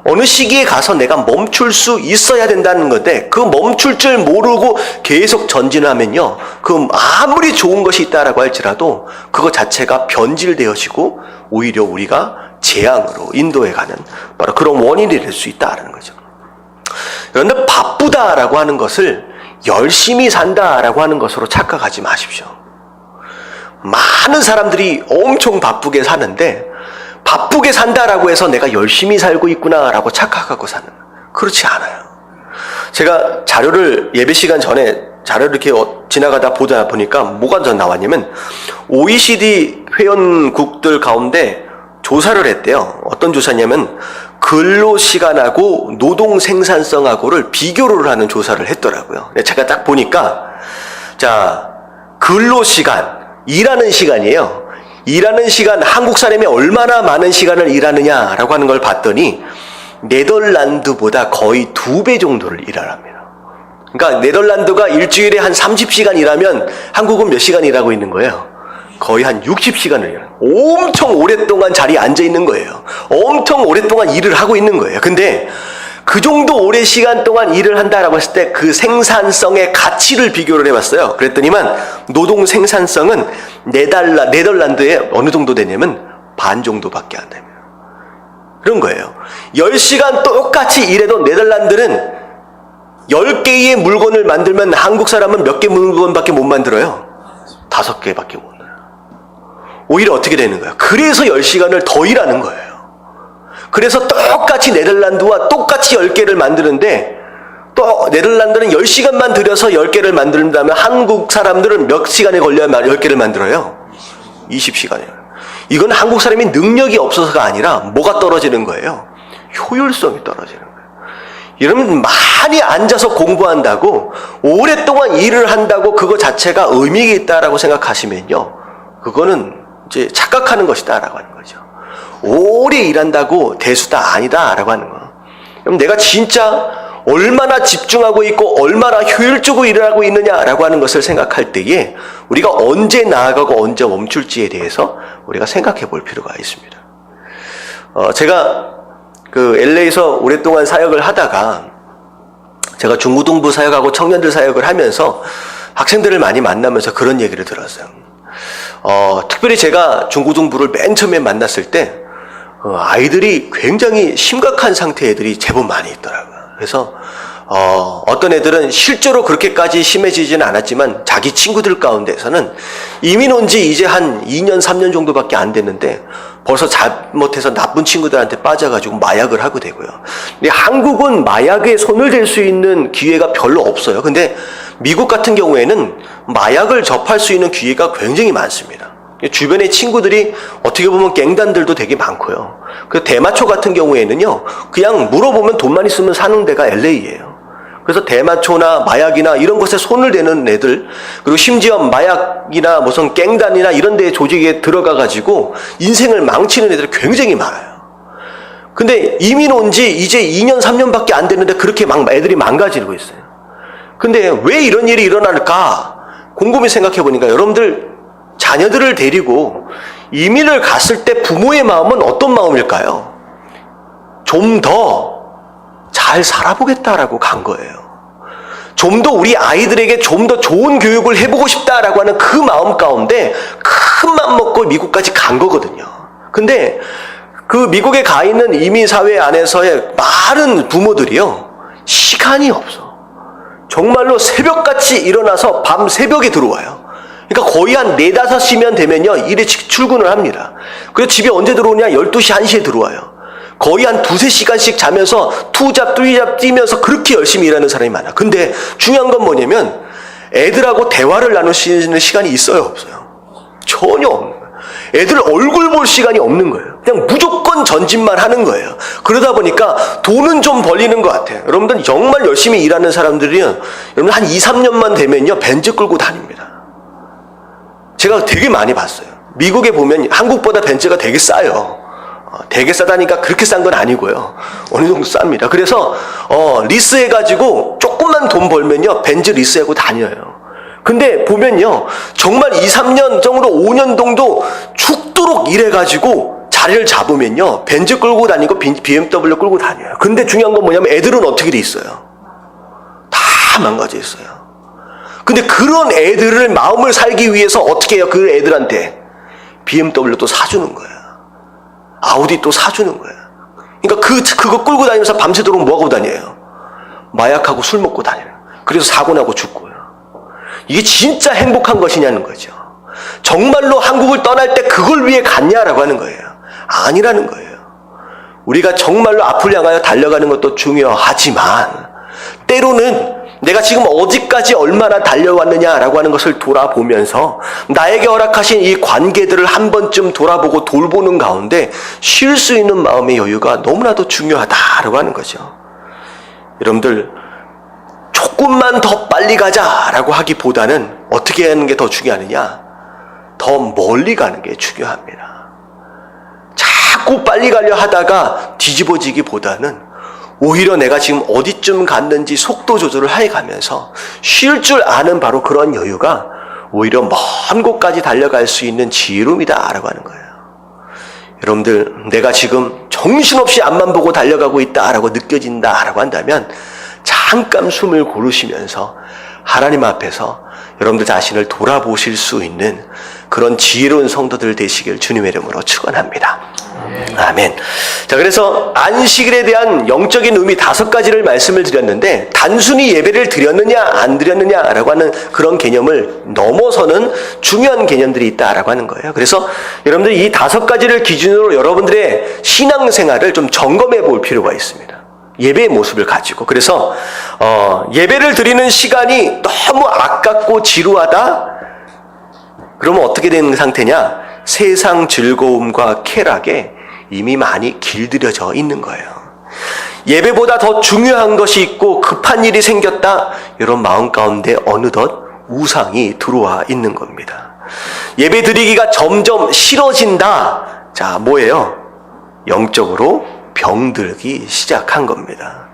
어느 시기에 가서 내가 멈출 수 있어야 된다는 건데 그 멈출 줄 모르고 계속 전진하면요. 그 아무리 좋은 것이 있다라고 할지라도 그것 자체가 변질되어지고 오히려 우리가 재앙으로 인도해가는 바로 그런 원인이 될 수 있다라는 거죠. 그런데 바쁘다라고 하는 것을 열심히 산다라고 하는 것으로 착각하지 마십시오. 많은 사람들이 엄청 바쁘게 사는데 바쁘게 산다라고 해서 내가 열심히 살고 있구나라고 착각하고 사는, 그렇지 않아요. 제가 자료를 예배 시간 전에 자료를 이렇게 지나가다 보다 보니까 뭐가 전 나왔냐면 OECD 회원국들 가운데 조사를 했대요. 어떤 조사냐면 근로시간하고 노동 생산성하고를 비교를 하는 조사를 했더라고요. 제가 딱 보니까 자, 근로시간, 일하는 시간이에요. 일하는 시간, 한국 사람이 얼마나 많은 시간을 일하느냐라고 하는 걸 봤더니 네덜란드보다 거의 2배 정도를 일하랍니다. 그러니까 네덜란드가 일주일에 한 30시간 일하면 한국은 몇 시간 일하고 있는 거예요? 거의 한 60시간을 일해요. 엄청 오랫동안 자리에 앉아 있는 거예요. 엄청 오랫동안 일을 하고 있는 거예요. 근데 그 정도 오랜 시간 동안 일을 한다라고 했을 때 그 생산성의 가치를 비교를 해봤어요. 그랬더니만 노동 생산성은 네덜란드에 어느 정도 되냐면 반 정도밖에 안 됩니다. 그런 거예요. 10시간 똑같이 일해도 네덜란드는 10개의 물건을 만들면 한국 사람은 몇 개 물건밖에 못 만들어요? 5개밖에 못 만들어요. 오히려 어떻게 되는 거예요? 그래서 10시간을 더 일하는 거예요. 그래서 똑같이 네덜란드와 똑같이 10개를 만드는데 또 네덜란드는 10시간만 들여서 10개를 만든다면 한국 사람들은 몇 시간에 걸려야 10개를 만들어요? 20시간이에요. 이건 한국 사람이 능력이 없어서가 아니라 뭐가 떨어지는 거예요? 효율성이 떨어지는 거예요. 여러분 많이 앉아서 공부한다고 오랫동안 일을 한다고 그거 자체가 의미가 있다라고 생각하시면요. 그거는 이제 착각하는 것이다라고 하는 거죠. 오래 일한다고 대수다 아니다라고 하는 거. 그럼 내가 진짜 얼마나 집중하고 있고 얼마나 효율적으로 일하고 있느냐라고 하는 것을 생각할 때에 우리가 언제 나아가고 언제 멈출지에 대해서 우리가 생각해 볼 필요가 있습니다. 제가 그 LA에서 오랫동안 사역을 하다가 제가 중고등부 사역하고 청년들 사역을 하면서 학생들을 많이 만나면서 그런 얘기를 들었어요. 특별히 제가 중고등부를 맨 처음에 만났을 때 아이들이 굉장히 심각한 상태의 애들이 제법 많이 있더라고요. 그래서 어떤 애들은 실제로 그렇게까지 심해지지는 않았지만 자기 친구들 가운데서는 이민 온 지 이제 한 2년 3년 정도밖에 안 됐는데 벌써 잘못해서 나쁜 친구들한테 빠져가지고 마약을 하게 되고요. 근데 한국은 마약에 손을 댈 수 있는 기회가 별로 없어요. 근데 미국 같은 경우에는 마약을 접할 수 있는 기회가 굉장히 많습니다. 주변에 친구들이 어떻게 보면 갱단들도 되게 많고요. 그 대마초 같은 경우에는요, 그냥 물어보면 돈만 있으면 사는 데가 LA예요. 그래서 대마초나 마약이나 이런 것에 손을 대는 애들, 그리고 심지어 마약이나 무슨 갱단이나 이런 데 조직에 들어가가지고 인생을 망치는 애들이 굉장히 많아요. 근데 이민 온 지 이제 2년, 3년밖에 안 됐는데 그렇게 애들이 망가지고 있어요. 근데 왜 이런 일이 일어날까? 곰곰이 생각해 보니까 여러분들 자녀들을 데리고 이민을 갔을 때 부모의 마음은 어떤 마음일까요? 좀 더 잘 살아보겠다라고 간 거예요. 좀 더 우리 아이들에게 좀 더 좋은 교육을 해보고 싶다라고 하는 그 마음 가운데 큰 맘 먹고 미국까지 간 거거든요. 근데 그 미국에 가 있는 이민사회 안에서의 많은 부모들이요, 시간이 없어. 정말로 새벽같이 일어나서 밤 새벽에 들어와요. 그러니까 거의 한 4, 5시면 되면요, 일에 출근을 합니다. 그래서 집에 언제 들어오냐? 12시, 1시에 들어와요. 거의 한 2, 3시간씩 자면서 투잡, 뚜잡 뛰면서 그렇게 열심히 일하는 사람이 많아. 근데 중요한 건 뭐냐면 애들하고 대화를 나눌 수 있는 시간이 있어요, 없어요? 전혀 없는 거예요. 애들 얼굴 볼 시간이 없는 거예요. 그냥 무조건 전진만 하는 거예요. 그러다 보니까 돈은 좀 벌리는 것 같아요. 여러분들 정말 열심히 일하는 사람들이 여러분 한 2, 3년만 되면요, 벤츠 끌고 다닙니다. 제가 되게 많이 봤어요. 미국에 보면 한국보다 벤츠가 되게 싸요. 되게 싸다니까 그렇게 싼 건 아니고요. 어느 정도 쌉니다. 그래서 리스해가지고 조금만 돈 벌면요, 벤츠 리스하고 다녀요. 근데 보면요, 정말 2, 3년 정도 5년 정도 죽도록 일해가지고 자리를 잡으면요, 벤츠 끌고 다니고 BMW 끌고 다녀요. 근데 중요한 건 뭐냐면 애들은 어떻게 돼 있어요? 다 망가져 있어요. 근데 그런 애들을 마음을 살기 위해서 어떻게 해요? 그 애들한테 BMW 또 사주는 거예요. 아우디 또 사주는 거예요. 그러니까 그거 끌고 다니면서 밤새도록 뭐하고 다녀요? 마약하고 술 먹고 다녀요. 그래서 사고 나고 죽고요. 이게 진짜 행복한 것이냐는 거죠. 정말로 한국을 떠날 때 그걸 위해 갔냐라고 하는 거예요. 아니라는 거예요. 우리가 정말로 앞을 향하여 달려가는 것도 중요하지만 때로는 내가 지금 어디까지 얼마나 달려왔느냐라고 하는 것을 돌아보면서 나에게 허락하신 이 관계들을 한 번쯤 돌아보고 돌보는 가운데 쉴 수 있는 마음의 여유가 너무나도 중요하다라고 하는 거죠. 여러분들, 조금만 더 빨리 가자라고 하기보다는 어떻게 하는 게 더 중요하느냐? 더 멀리 가는 게 중요합니다. 자꾸 빨리 가려 하다가 뒤집어지기보다는 오히려 내가 지금 어디쯤 갔는지 속도 조절을 해가면서 쉴 줄 아는 바로 그런 여유가 오히려 먼 곳까지 달려갈 수 있는 지혜로움이다라고 하는 거예요. 여러분들, 내가 지금 정신없이 앞만 보고 달려가고 있다라고 느껴진다라고 한다면 잠깐 숨을 고르시면서 하나님 앞에서 여러분들 자신을 돌아보실 수 있는 그런 지혜로운 성도들 되시길 주님의 이름으로 축원합니다. 아멘. 자, 그래서 안식일에 대한 영적인 의미 5가지를 말씀을 드렸는데, 단순히 예배를 드렸느냐 안 드렸느냐라고 하는 그런 개념을 넘어서는 중요한 개념들이 있다라고 하는 거예요. 그래서 여러분들 이 5가지를 기준으로 여러분들의 신앙생활을 좀 점검해 볼 필요가 있습니다. 예배의 모습을 가지고. 그래서 예배를 드리는 시간이 너무 아깝고 지루하다? 그러면 어떻게 되는 상태냐? 세상 즐거움과 쾌락에 이미 많이 길들여져 있는 거예요. 예배보다 더 중요한 것이 있고 급한 일이 생겼다? 이런 마음 가운데 어느덧 우상이 들어와 있는 겁니다. 예배 드리기가 점점 싫어진다? 자, 뭐예요? 영적으로 병들기 시작한 겁니다.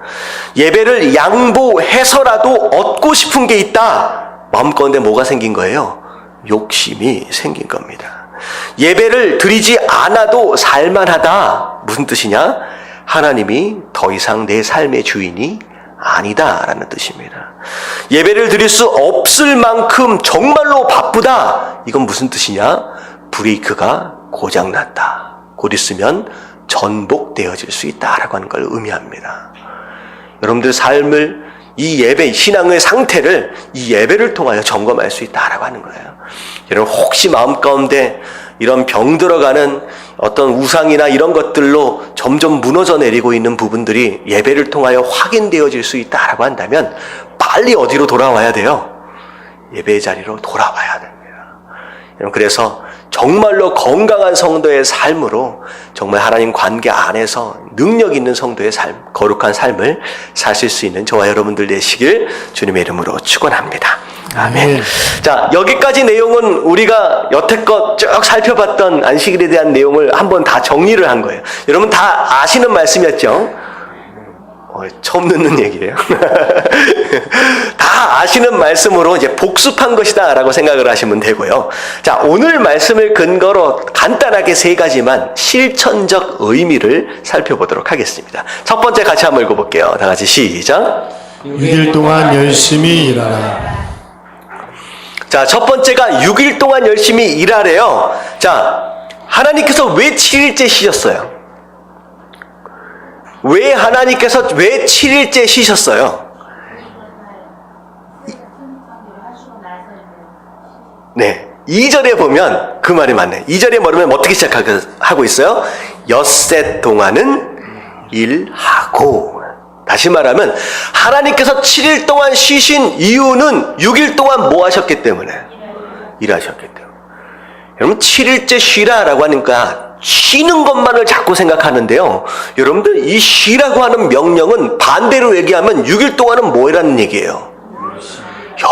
예배를 양보해서라도 얻고 싶은 게 있다? 마음 가운데 뭐가 생긴 거예요? 욕심이 생긴 겁니다. 예배를 드리지 않아도 살만하다. 무슨 뜻이냐? 하나님이 더 이상 내 삶의 주인이 아니다라는 뜻입니다. 예배를 드릴 수 없을 만큼 정말로 바쁘다. 이건 무슨 뜻이냐? 브레이크가 고장났다. 곧 있으면 전복되어질 수 있다라고 하는 걸 의미합니다. 여러분들 삶을, 이 예배, 신앙의 상태를 이 예배를 통하여 점검할 수 있다라고 하는 거예요. 여러분, 혹시 마음 가운데 이런 병들어가는 어떤 우상이나 이런 것들로 점점 무너져 내리고 있는 부분들이 예배를 통하여 확인되어질 수 있다라고 한다면 빨리 어디로 돌아와야 돼요? 예배의 자리로 돌아와야 됩니다. 여러분, 그래서 정말로 건강한 성도의 삶으로 정말 하나님 관계 안에서 능력 있는 성도의 삶, 거룩한 삶을 사실 수 있는 저와 여러분들 되시길 주님의 이름으로 축원합니다. 아멘. 자, 여기까지 내용은 우리가 여태껏 쭉 살펴봤던 안식일에 대한 내용을 한번 다 정리를 한 거예요. 여러분 다 아시는 말씀이었죠? 처음 듣는 얘기예요. 다 아시는 말씀으로 이제 복습한 것이다 라고 생각을 하시면 되고요. 자, 오늘 말씀을 근거로 간단하게 3가지만 실천적 의미를 살펴보도록 하겠습니다. 첫 번째 같이 한번 읽어볼게요. 다 같이 시작. 6일 동안 열심히 일하라. 자, 첫 번째가 6일 동안 열심히 일하래요. 자, 하나님께서 왜 7일째 쉬셨어요? 왜 하나님께서 왜 7일째 쉬셨어요? 네, 2절에 보면 그 말이 맞네. 2절에 보면 어떻게 시작하고 있어요? 엿새 동안은 일하고. 다시 말하면 하나님께서 7일 동안 쉬신 이유는 6일 동안 뭐 하셨기 때문에? 일하셨기 때문에. 여러분, 7일째 쉬라라고 하니까 쉬는 것만을 자꾸 생각하는데요. 여러분들, 이 쉬라고 하는 명령은 반대로 얘기하면 6일 동안은 뭐라는 얘기예요?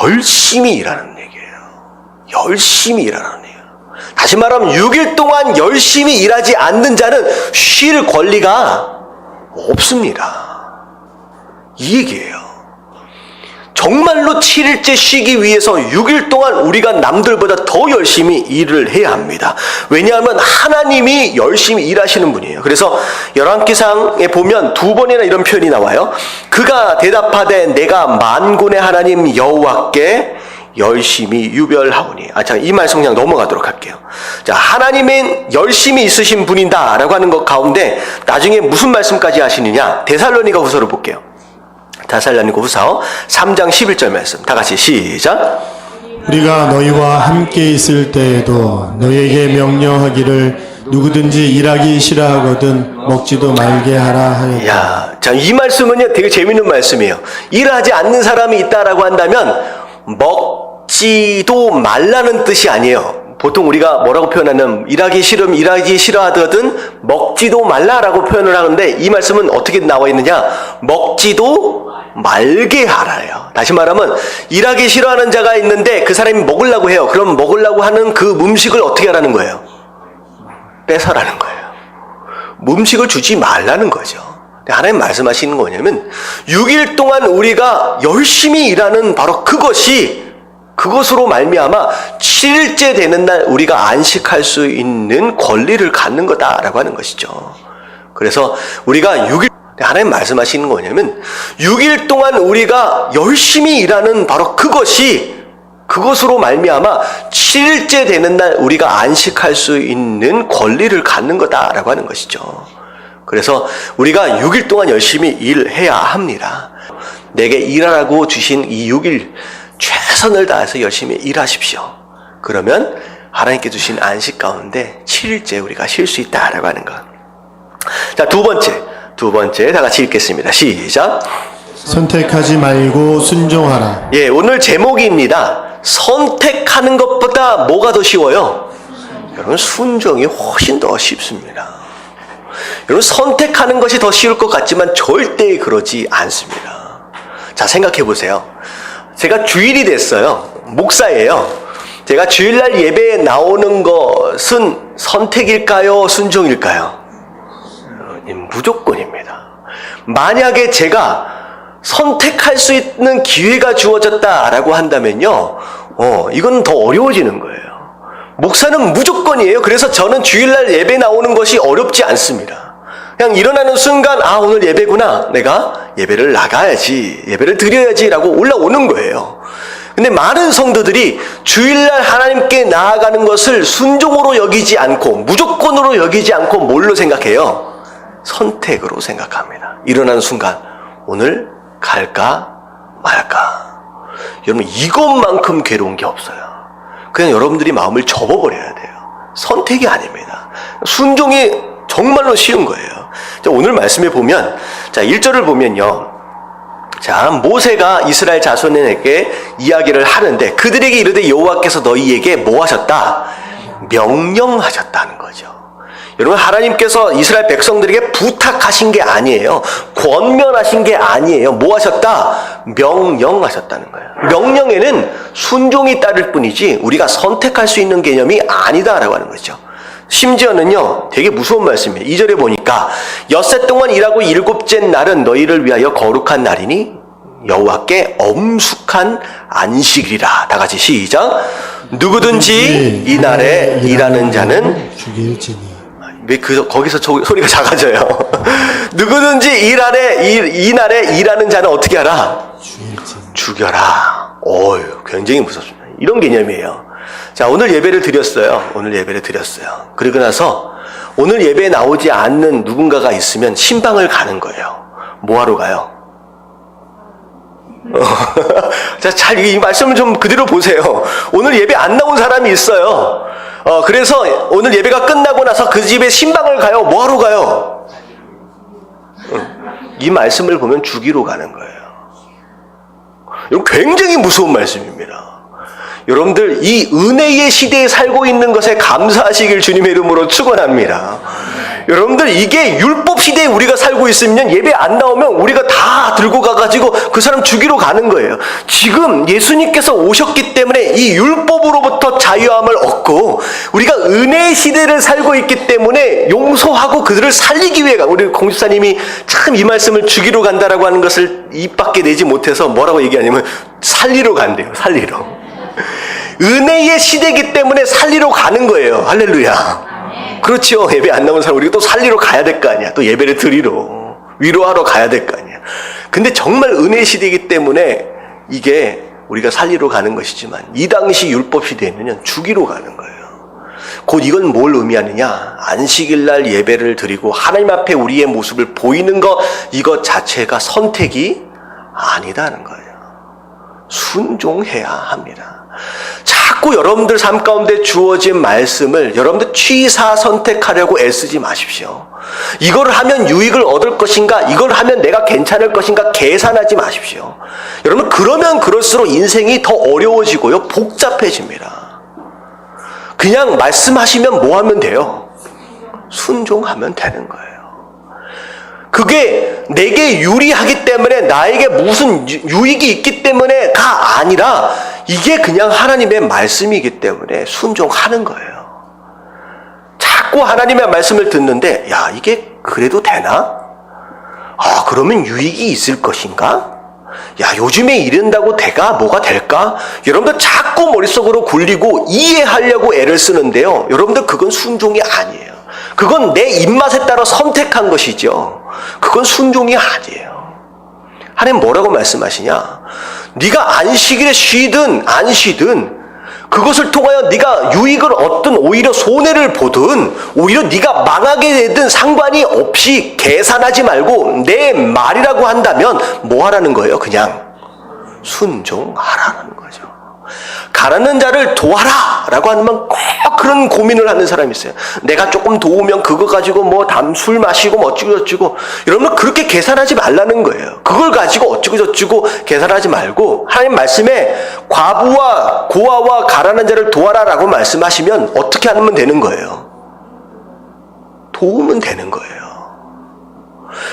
열심히 일하는 얘기예요. 열심히 일하는 얘기예요. 다시 말하면 6일 동안 열심히 일하지 않는 자는 쉴 권리가 없습니다. 이 얘기예요. 정말로 7일째 쉬기 위해서 6일 동안 우리가 남들보다 더 열심히 일을 해야 합니다. 왜냐하면 하나님이 열심히 일하시는 분이에요. 그래서 열왕기상에 보면 2번이나 이런 표현이 나와요. 그가 대답하되 내가 만군의 하나님 여호와께 열심히 유별하오니. 자, 이 말씀 그냥 넘어가도록 할게요. 자, 하나님은 열심히 있으신 분이다 라고 하는 것 가운데 나중에 무슨 말씀까지 하시느냐? 데살로니가 후서를 볼게요. 데살로니가 후서 3장 11절 말씀 다 같이 시작. 우리가 너희와 함께 있을 때에도 너희에게 명령하기를 누구든지 일하기 싫어하거든 먹지도 말게 하라 하였다. 야, 자, 이 말씀은요 되게 재밌는 말씀이에요. 일하지 않는 사람이 있다라고 한다면 먹지도 말라는 뜻이 아니에요. 보통 우리가 뭐라고 표현하는 일하기 싫어하거든 먹지도 말라라고 표현을 하는데 이 말씀은 어떻게 나와 있느냐? 먹지도 말게 하라요. 다시 말하면 일하기 싫어하는 자가 있는데 그 사람이 먹으려고 해요. 그럼 먹으려고 하는 그 음식을 어떻게 하라는 거예요? 뺏어라는 거예요. 음식을 주지 말라는 거죠. 하나님 말씀하시는 거냐면 6일 동안 우리가 열심히 일하는 바로 그것으로 말미암아 7일째 되는 날 우리가 안식할 수 있는 권리를 갖는 거다라고 하는 것이죠. 그래서 우리가 6일 하나님 말씀하시는 거냐면 6일 동안 우리가 열심히 일하는 바로 그것으로 말미암아 7일째 되는 날 우리가 안식할 수 있는 권리를 갖는 거다라고 하는 것이죠. 그래서 우리가 6일 동안 열심히 일해야 합니다. 내게 일하라고 주신 이 6일 최선을 다해서 열심히 일하십시오. 그러면 하나님께 주신 안식 가운데 7일째 우리가 쉴 수 있다라고 하는 것. 자, 두 번째 다 같이 읽겠습니다. 시작. 선택하지 말고 순종하라. 예, 오늘 제목입니다. 선택하는 것보다 뭐가 더 쉬워요? 여러분, 순종이 훨씬 더 쉽습니다. 여러분, 선택하는 것이 더 쉬울 것 같지만 절대 그러지 않습니다. 자, 생각해 보세요. 제가 주일이 됐어요. 목사예요. 제가 주일날 예배에 나오는 것은 선택일까요? 순종일까요? 무조건입니다. 만약에 제가 선택할 수 있는 기회가 주어졌다라고 한다면요, 이건 더 어려워지는 거예요. 목사는 무조건이에요. 그래서 저는 주일날 예배 나오는 것이 어렵지 않습니다. 그냥 일어나는 순간 오늘 예배구나. 내가 예배를 나가야지. 예배를 드려야지 라고 올라오는 거예요. 근데 많은 성도들이 주일날 하나님께 나아가는 것을 순종으로 여기지 않고 무조건으로 여기지 않고 뭘로 생각해요? 선택으로 생각합니다. 일어나는 순간 오늘 갈까 말까. 여러분, 이것만큼 괴로운 게 없어요. 그냥 여러분들이 마음을 접어버려야 돼요. 선택이 아닙니다. 순종이 정말로 쉬운 거예요. 자, 오늘 말씀에 보면, 자, 1절을 보면요. 자, 모세가 이스라엘 자손에게 이야기를 하는데 그들에게 이르되 여호와께서 너희에게 뭐 하셨다? 명령하셨다는 거죠. 여러분, 하나님께서 이스라엘 백성들에게 부탁하신 게 아니에요. 권면하신 게 아니에요. 뭐 하셨다? 명령하셨다는 거예요. 명령에는 순종이 따를 뿐이지 우리가 선택할 수 있는 개념이 아니다라고 하는 거죠. 심지어는요, 되게 무서운 말씀이에요. 2절에 보니까 엿새 동안 일하고 7째 날은 너희를 위하여 거룩한 날이니 여호와께 엄숙한 안식이라. 다 같이 시작. 누구든지 이 날에 일하는 자는 죽일지니. 왜 거기서 소리가 작아져요? 누구든지 이 날에 일하는 자는 어떻게 하라? 죽여라. 굉장히 무섭습니다. 이런 개념이에요. 자, 오늘 예배를 드렸어요. 그리고 나서 오늘 예배에 나오지 않는 누군가가 있으면 신방을 가는 거예요. 뭐하러 가요? 자, 잘 이 말씀을 좀 그대로 보세요. 오늘 예배 안 나온 사람이 있어요. 그래서 오늘 예배가 끝나고 나서 그 집에 신방을 가요. 뭐하러 가요? 이 말씀을 보면 죽이러 가는 거예요. 이건 굉장히 무서운 말씀입니다. 여러분들, 이 은혜의 시대에 살고 있는 것에 감사하시길 주님의 이름으로 축원합니다. 여러분들, 이게 율법 시대에 우리가 살고 있으면 예배 안 나오면 우리가 다 들고 가가지고 그 사람 죽이러 가는 거예요. 지금 예수님께서 오셨기 때문에 이 율법으로부터 자유함을 얻고 우리가 은혜의 시대를 살고 있기 때문에 용서하고 그들을 살리기 위해 우리 공집사님이 참 이 말씀을 죽이러 간다라고 하는 것을 입 밖에 내지 못해서 뭐라고 얘기하냐면 살리러 간대요. 살리러. 은혜의 시대이기 때문에 살리러 가는 거예요. 할렐루야. 그렇죠. 예배 안 나온 사람 우리가 또 살리러 가야 될 거 아니야. 또 예배를 드리러 위로하러 가야 될 거 아니야. 근데 정말 은혜의 시대이기 때문에 이게 우리가 살리러 가는 것이지만 이 당시 율법 시대에는 죽이러 가는 거예요. 곧 이건 뭘 의미하느냐? 안식일날 예배를 드리고 하나님 앞에 우리의 모습을 보이는 것, 이것 자체가 선택이 아니다는 거예요. 순종해야 합니다. 자꾸 여러분들 삶 가운데 주어진 말씀을 여러분들 취사 선택하려고 애쓰지 마십시오. 이걸 하면 유익을 얻을 것인가, 이걸 하면 내가 괜찮을 것인가 계산하지 마십시오. 여러분, 그러면 그럴수록 인생이 더 어려워지고요, 복잡해집니다. 그냥 말씀하시면 뭐 하면 돼요? 순종하면 되는 거예요. 그게 내게 유리하기 때문에 나에게 무슨 유익이 있기 때문에가 아니라 이게 그냥 하나님의 말씀이기 때문에 순종하는 거예요. 자꾸 하나님의 말씀을 듣는데 야, 이게 그래도 되나? 아, 그러면 유익이 있을 것인가? 야, 요즘에 이런다고 뭐가 될까? 여러분들 자꾸 머릿속으로 굴리고 이해하려고 애를 쓰는데요. 여러분들 그건 순종이 아니에요. 그건 내 입맛에 따라 선택한 것이죠. 그건 순종이 아니에요. 하나님 뭐라고 말씀하시냐? 네가 안식일에 쉬든 안 쉬든 그것을 통하여 네가 유익을 얻든 오히려 손해를 보든 오히려 네가 망하게 되든 상관이 없이 계산하지 말고 내 말이라고 한다면 뭐 하라는 거예요? 그냥 순종하라는 거죠. 가라는 자를 도와라 라고 하면 꼭 그런 고민을 하는 사람이 있어요. 내가 조금 도우면 그거 가지고 술 마시고 어쩌고저쩌고. 여러분, 그렇게 계산하지 말라는 거예요. 그걸 가지고 어쩌고저쩌고 계산하지 말고 하나님 말씀에 과부와 고아와 가라는 자를 도와라 라고 말씀하시면 어떻게 하면 되는 거예요? 도우면 되는 거예요.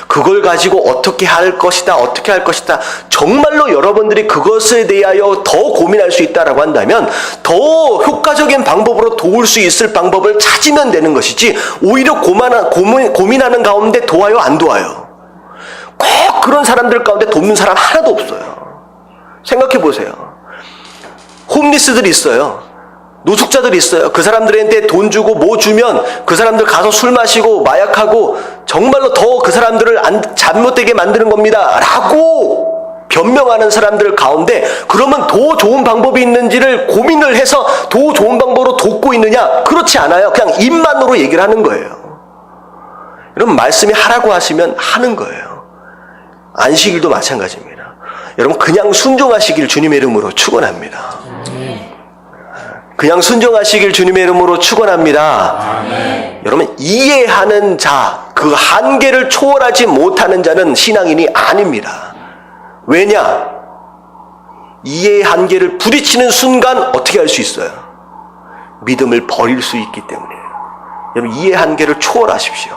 그걸 가지고 어떻게 할 것이다, 어떻게 할 것이다. 정말로 여러분들이 그것에 대하여 더 고민할 수 있다라고 한다면 더 효과적인 방법으로 도울 수 있을 방법을 찾으면 되는 것이지 오히려 고민하는 가운데 도와요, 안 도와요? 꼭 그런 사람들 가운데 돕는 사람 하나도 없어요. 생각해 보세요. 홈리스들이 있어요. 노숙자들이 있어요. 그 사람들한테 돈 주고 뭐 주면 그 사람들 가서 술 마시고 마약하고 정말로 더 그 사람들을 잘못되게 만드는 겁니다 라고 변명하는 사람들 가운데 그러면 더 좋은 방법이 있는지를 고민을 해서 더 좋은 방법으로 돕고 있느냐? 그렇지 않아요. 그냥 입만으로 얘기를 하는 거예요. 여러분, 말씀이 하라고 하시면 하는 거예요. 안식일도 마찬가지입니다. 여러분, 그냥 순종하시길 주님의 이름으로 축원합니다. 그냥 순종하시길 주님의 이름으로 축원합니다. 아멘. 여러분, 이해하는 자, 그 한계를 초월하지 못하는 자는 신앙인이 아닙니다. 왜냐? 이해의 한계를 부딪히는 순간 어떻게 할 수 있어요? 믿음을 버릴 수 있기 때문이에요. 여러분, 이해의 한계를 초월하십시오.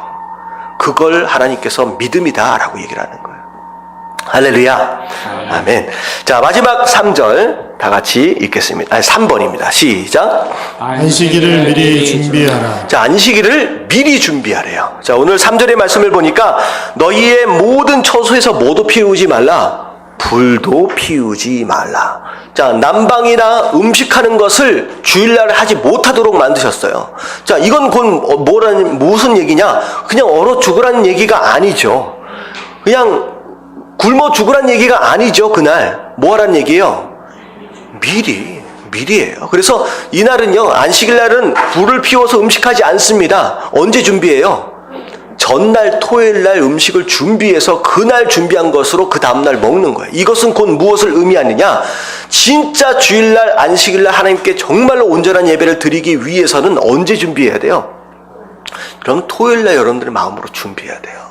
그걸 하나님께서 믿음이다라고 얘기를 하는 거예요. 할렐루야. 아멘. 자, 마지막 3절 다 같이 읽겠습니다. 3번입니다. 시작. 안식일을 미리 준비하라. 자, 안식일을 미리 준비하래요. 자, 오늘 3절의 말씀을 보니까 너희의 모든 처소에서 뭐도 피우지 말라. 불도 피우지 말라. 자, 난방이나 음식하는 것을 주일날 하지 못하도록 만드셨어요. 자, 이건 곧 무슨 얘기냐? 그냥 얼어 죽으라는 얘기가 아니죠. 그냥 굶어 죽으란 얘기가 아니죠. 그날 뭐 하란 얘기예요? 미리예요. 그래서 이날은요, 안식일날은 불을 피워서 음식하지 않습니다. 언제 준비해요? 전날 토요일날 음식을 준비해서 그날 준비한 것으로 그 다음날 먹는 거예요. 이것은 곧 무엇을 의미하느냐? 진짜 주일날 안식일날 하나님께 정말로 온전한 예배를 드리기 위해서는 언제 준비해야 돼요? 그럼 토요일날 여러분들의 마음으로 준비해야 돼요.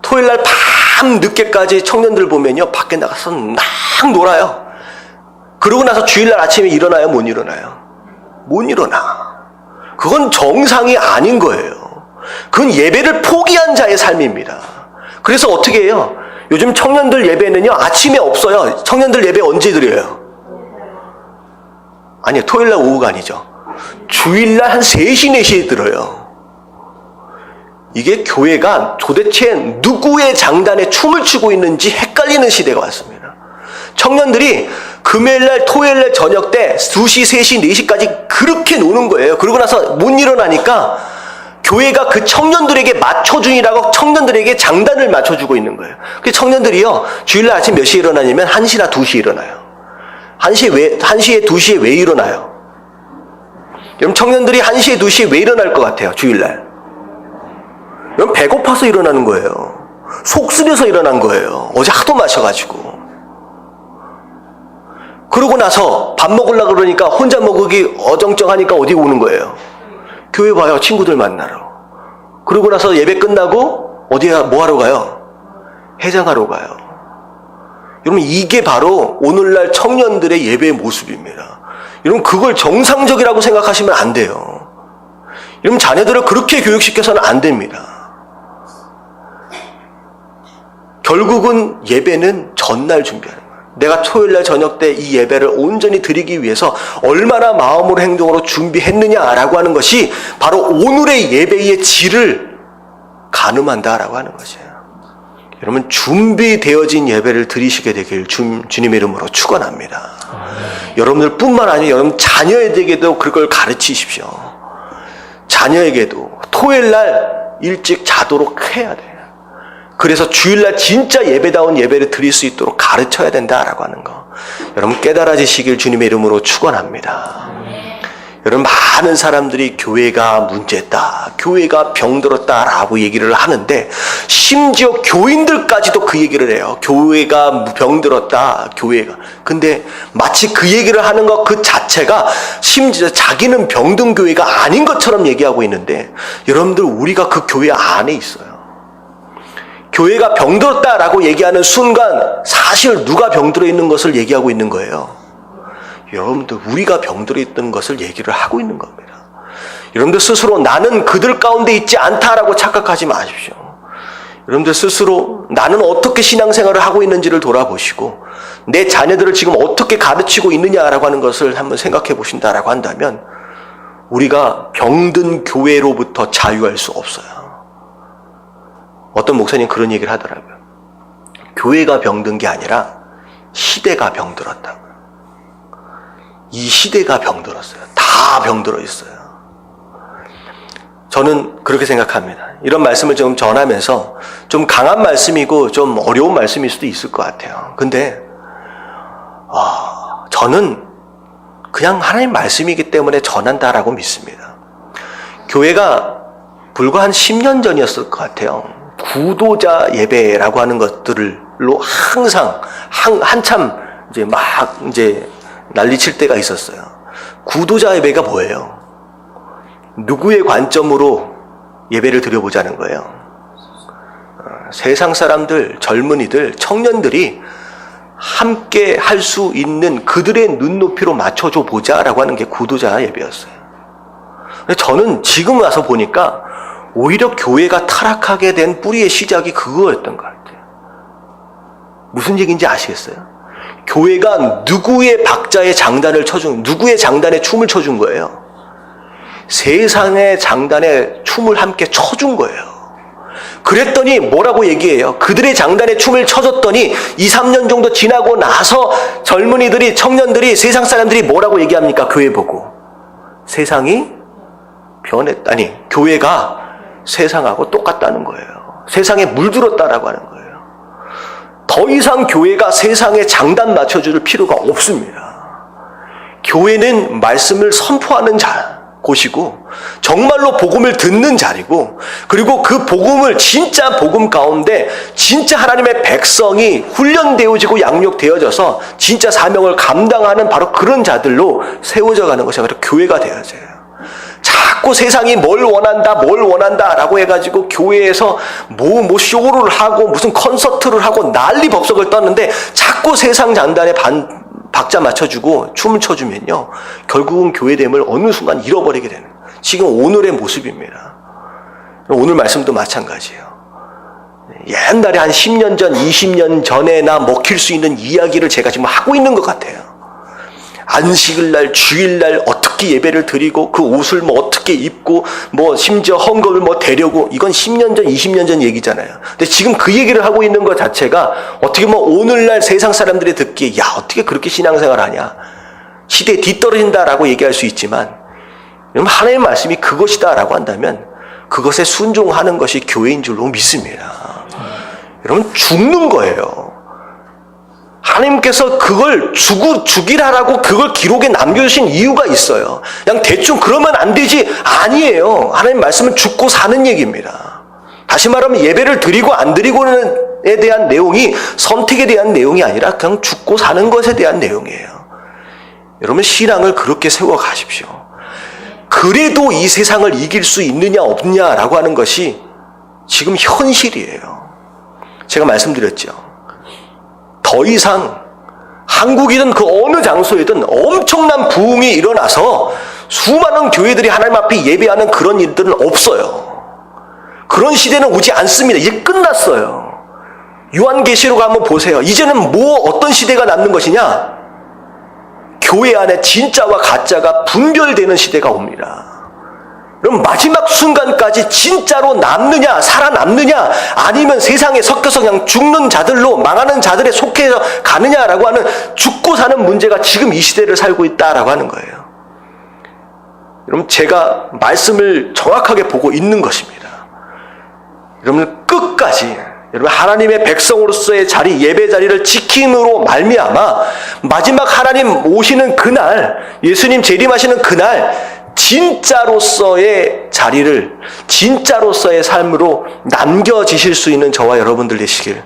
토요일날 밤 늦게까지 청년들 보면요, 밖에 나가서 막 놀아요. 그러고 나서 주일날 아침에 일어나요? 못 일어나요? 못 일어나. 그건 정상이 아닌 거예요. 그건 예배를 포기한 자의 삶입니다. 그래서 어떻게 해요? 요즘 청년들 예배는요, 아침에 없어요. 청년들 예배 언제 드려요? 아니요, 토요일날 오후가 아니죠. 주일날 한 3시, 4시에 들어요. 이게 교회가 도대체 누구의 장단에 춤을 추고 있는지 헷갈리는 시대가 왔습니다. 청년들이 금요일날, 토요일날 저녁 때 2시, 3시, 4시까지 그렇게 노는 거예요. 그러고 나서 못 일어나니까 교회가 그 청년들에게 맞춰주니라고 청년들에게 장단을 맞춰주고 있는 거예요. 그 청년들이요, 주일날 아침 몇 시에 일어나냐면 1시나 2시에 일어나요. 1시에, 2시에 왜 일어나요? 여러분, 청년들이 1시에, 2시에 왜 일어날 것 같아요, 주일날? 여러분, 배고파서 일어나는 거예요. 속 쓰려서 일어난 거예요. 어제 하도 마셔가지고. 그러고 나서 밥 먹으려고 그러니까 혼자 먹기 어정쩡하니까 어디 오는 거예요? 교회 봐요, 친구들 만나러. 그러고 나서 예배 끝나고 어디에 뭐 하러 가요? 해장하러 가요. 여러분, 이게 바로 오늘날 청년들의 예배의 모습입니다. 여러분, 그걸 정상적이라고 생각하시면 안 돼요. 여러분, 자녀들을 그렇게 교육시켜서는 안 됩니다. 결국은 예배는 전날 준비하는 거예요. 내가 토요일날 저녁 때 이 예배를 온전히 드리기 위해서 얼마나 마음으로 행동으로 준비했느냐라고 하는 것이 바로 오늘의 예배의 질을 가늠한다라고 하는 것이에요. 여러분, 준비되어진 예배를 드리시게 되길 주님의 이름으로 축원합니다. 여러분들 뿐만 아니라 여러분 자녀에게도 그걸 가르치십시오. 자녀에게도 토요일날 일찍 자도록 해야 돼요. 그래서 주일날 진짜 예배다운 예배를 드릴 수 있도록 가르쳐야 된다라고 하는 거, 여러분 깨달아지시길 주님의 이름으로 축원합니다. 여러분, 많은 사람들이 교회가 문제다, 교회가 병들었다라고 얘기를 하는데, 심지어 교인들까지도 그 얘기를 해요. 교회가 병들었다, 교회가. 근데 마치 그 얘기를 하는 것 그 자체가 심지어 자기는 병든 교회가 아닌 것처럼 얘기하고 있는데, 여러분들, 우리가 그 교회 안에 있어요. 교회가 병들었다라고 얘기하는 순간 사실 누가 병들어 있는 것을 얘기하고 있는 거예요? 여러분들, 우리가 병들어 있던 것을 얘기를 하고 있는 겁니다. 여러분들 스스로 나는 그들 가운데 있지 않다라고 착각하지 마십시오. 여러분들 스스로 나는 어떻게 신앙생활을 하고 있는지를 돌아보시고 내 자녀들을 지금 어떻게 가르치고 있느냐라고 하는 것을 한번 생각해 보신다라고 한다면 우리가 병든 교회로부터 자유할 수 없어요. 어떤 목사님 그런 얘기를 하더라고요. 교회가 병든 게 아니라 시대가 병들었다고요. 이 시대가 병들었어요. 다 병들어 있어요. 저는 그렇게 생각합니다. 이런 말씀을 좀 전하면서 좀 강한 말씀이고 좀 어려운 말씀일 수도 있을 것 같아요. 근데 저는 그냥 하나님 말씀이기 때문에 전한다라고 믿습니다. 교회가 불과 한 10년 전이었을 것 같아요. 구도자 예배라고 하는 것들로 항상 한참 이제 난리칠 때가 있었어요. 구도자 예배가 뭐예요? 누구의 관점으로 예배를 드려보자는 거예요. 세상 사람들, 젊은이들, 청년들이 함께 할 수 있는 그들의 눈높이로 맞춰줘 보자라고 하는 게 구도자 예배였어요. 저는 지금 와서 보니까 오히려 교회가 타락하게 된 뿌리의 시작이 그거였던 것 같아요. 무슨 얘기인지 아시겠어요? 교회가 누구의 박자에 장단을 쳐준, 누구의 장단에 춤을 춰준 거예요? 세상의 장단에 춤을 함께 춰준 거예요. 그랬더니 뭐라고 얘기해요? 그들의 장단에 춤을 춰줬더니 2-3년 정도 지나고 나서 젊은이들이, 청년들이, 세상 사람들이 뭐라고 얘기합니까? 교회 보고. 세상이 변했다니, 교회가 세상하고 똑같다는 거예요. 세상에 물들었다라고 하는 거예요. 더 이상 교회가 세상에 장단 맞춰줄 필요가 없습니다. 교회는 말씀을 선포하는 곳이고 정말로 복음을 듣는 자리고, 그리고 그 복음을 진짜 복음 가운데 진짜 하나님의 백성이 훈련되어지고 양육되어져서 진짜 사명을 감당하는 바로 그런 자들로 세워져 가는 것이 바로 교회가 되어져요. 자꾸 세상이 뭘 원한다 라고 해가지고 교회에서 뭐 쇼를 하고 무슨 콘서트를 하고 난리 법석을 떴는데 자꾸 세상 장단에 박자 맞춰주고 춤을 춰주면요, 결국은 교회됨을 어느 순간 잃어버리게 되는, 지금 오늘의 모습입니다. 오늘 말씀도 마찬가지예요. 옛날에 한 10년 전, 20년 전에나 먹힐 수 있는 이야기를 제가 지금 하고 있는 것 같아요. 안식일날, 주일날 어떻게 예배를 드리고 그 옷을 뭐 어떻게 입고 뭐 심지어 헌금을 뭐 대려고, 이건 10년 전, 20년 전 얘기잖아요. 근데 지금 그 얘기를 하고 있는 것 자체가 어떻게 뭐 오늘날 세상 사람들이 듣기에 야, 어떻게 그렇게 신앙생활 하냐, 시대에 뒤떨어진다라고 얘기할 수 있지만, 여러분 하나님의 말씀이 그것이다라고 한다면 그것에 순종하는 것이 교회인 줄로 믿습니다. 여러분 죽는 거예요. 하나님께서 그걸 죽이라라고 그걸 기록에 남겨주신 이유가 있어요. 그냥 대충 그러면 안 되지, 아니에요. 하나님 말씀은 죽고 사는 얘기입니다. 다시 말하면 예배를 드리고 안 드리고에 대한 내용이 선택에 대한 내용이 아니라 그냥 죽고 사는 것에 대한 내용이에요. 여러분 신앙을 그렇게 세워 가십시오. 그래도 이 세상을 이길 수 있느냐 없느냐라고 하는 것이 지금 현실이에요. 제가 말씀드렸죠. 더 이상 한국이든 그 어느 장소에든 엄청난 부흥이 일어나서 수많은 교회들이 하나님 앞에 예배하는 그런 일들은 없어요. 그런 시대는 오지 않습니다. 이제 끝났어요. 요한계시록 한번 보세요. 이제는 어떤 시대가 남는 것이냐? 교회 안에 진짜와 가짜가 분별되는 시대가 옵니다. 그럼 마지막 순간까지 진짜로 남느냐, 살아남느냐, 아니면 세상에 섞여서 그냥 죽는 자들로, 망하는 자들에 속해서 가느냐라고 하는 죽고 사는 문제가 지금 이 시대를 살고 있다라고 하는 거예요. 여러분 제가 말씀을 정확하게 보고 있는 것입니다. 여러분 끝까지 여러분 하나님의 백성으로서의 자리, 예배 자리를 지킴으로 말미암아 마지막 하나님 오시는 그날, 예수님 재림하시는 그날 진짜로서의 자리를, 진짜로서의 삶으로 남겨지실 수 있는 저와 여러분들 되시길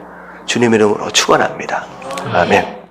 주님의 이름으로 축원합니다. 아멘.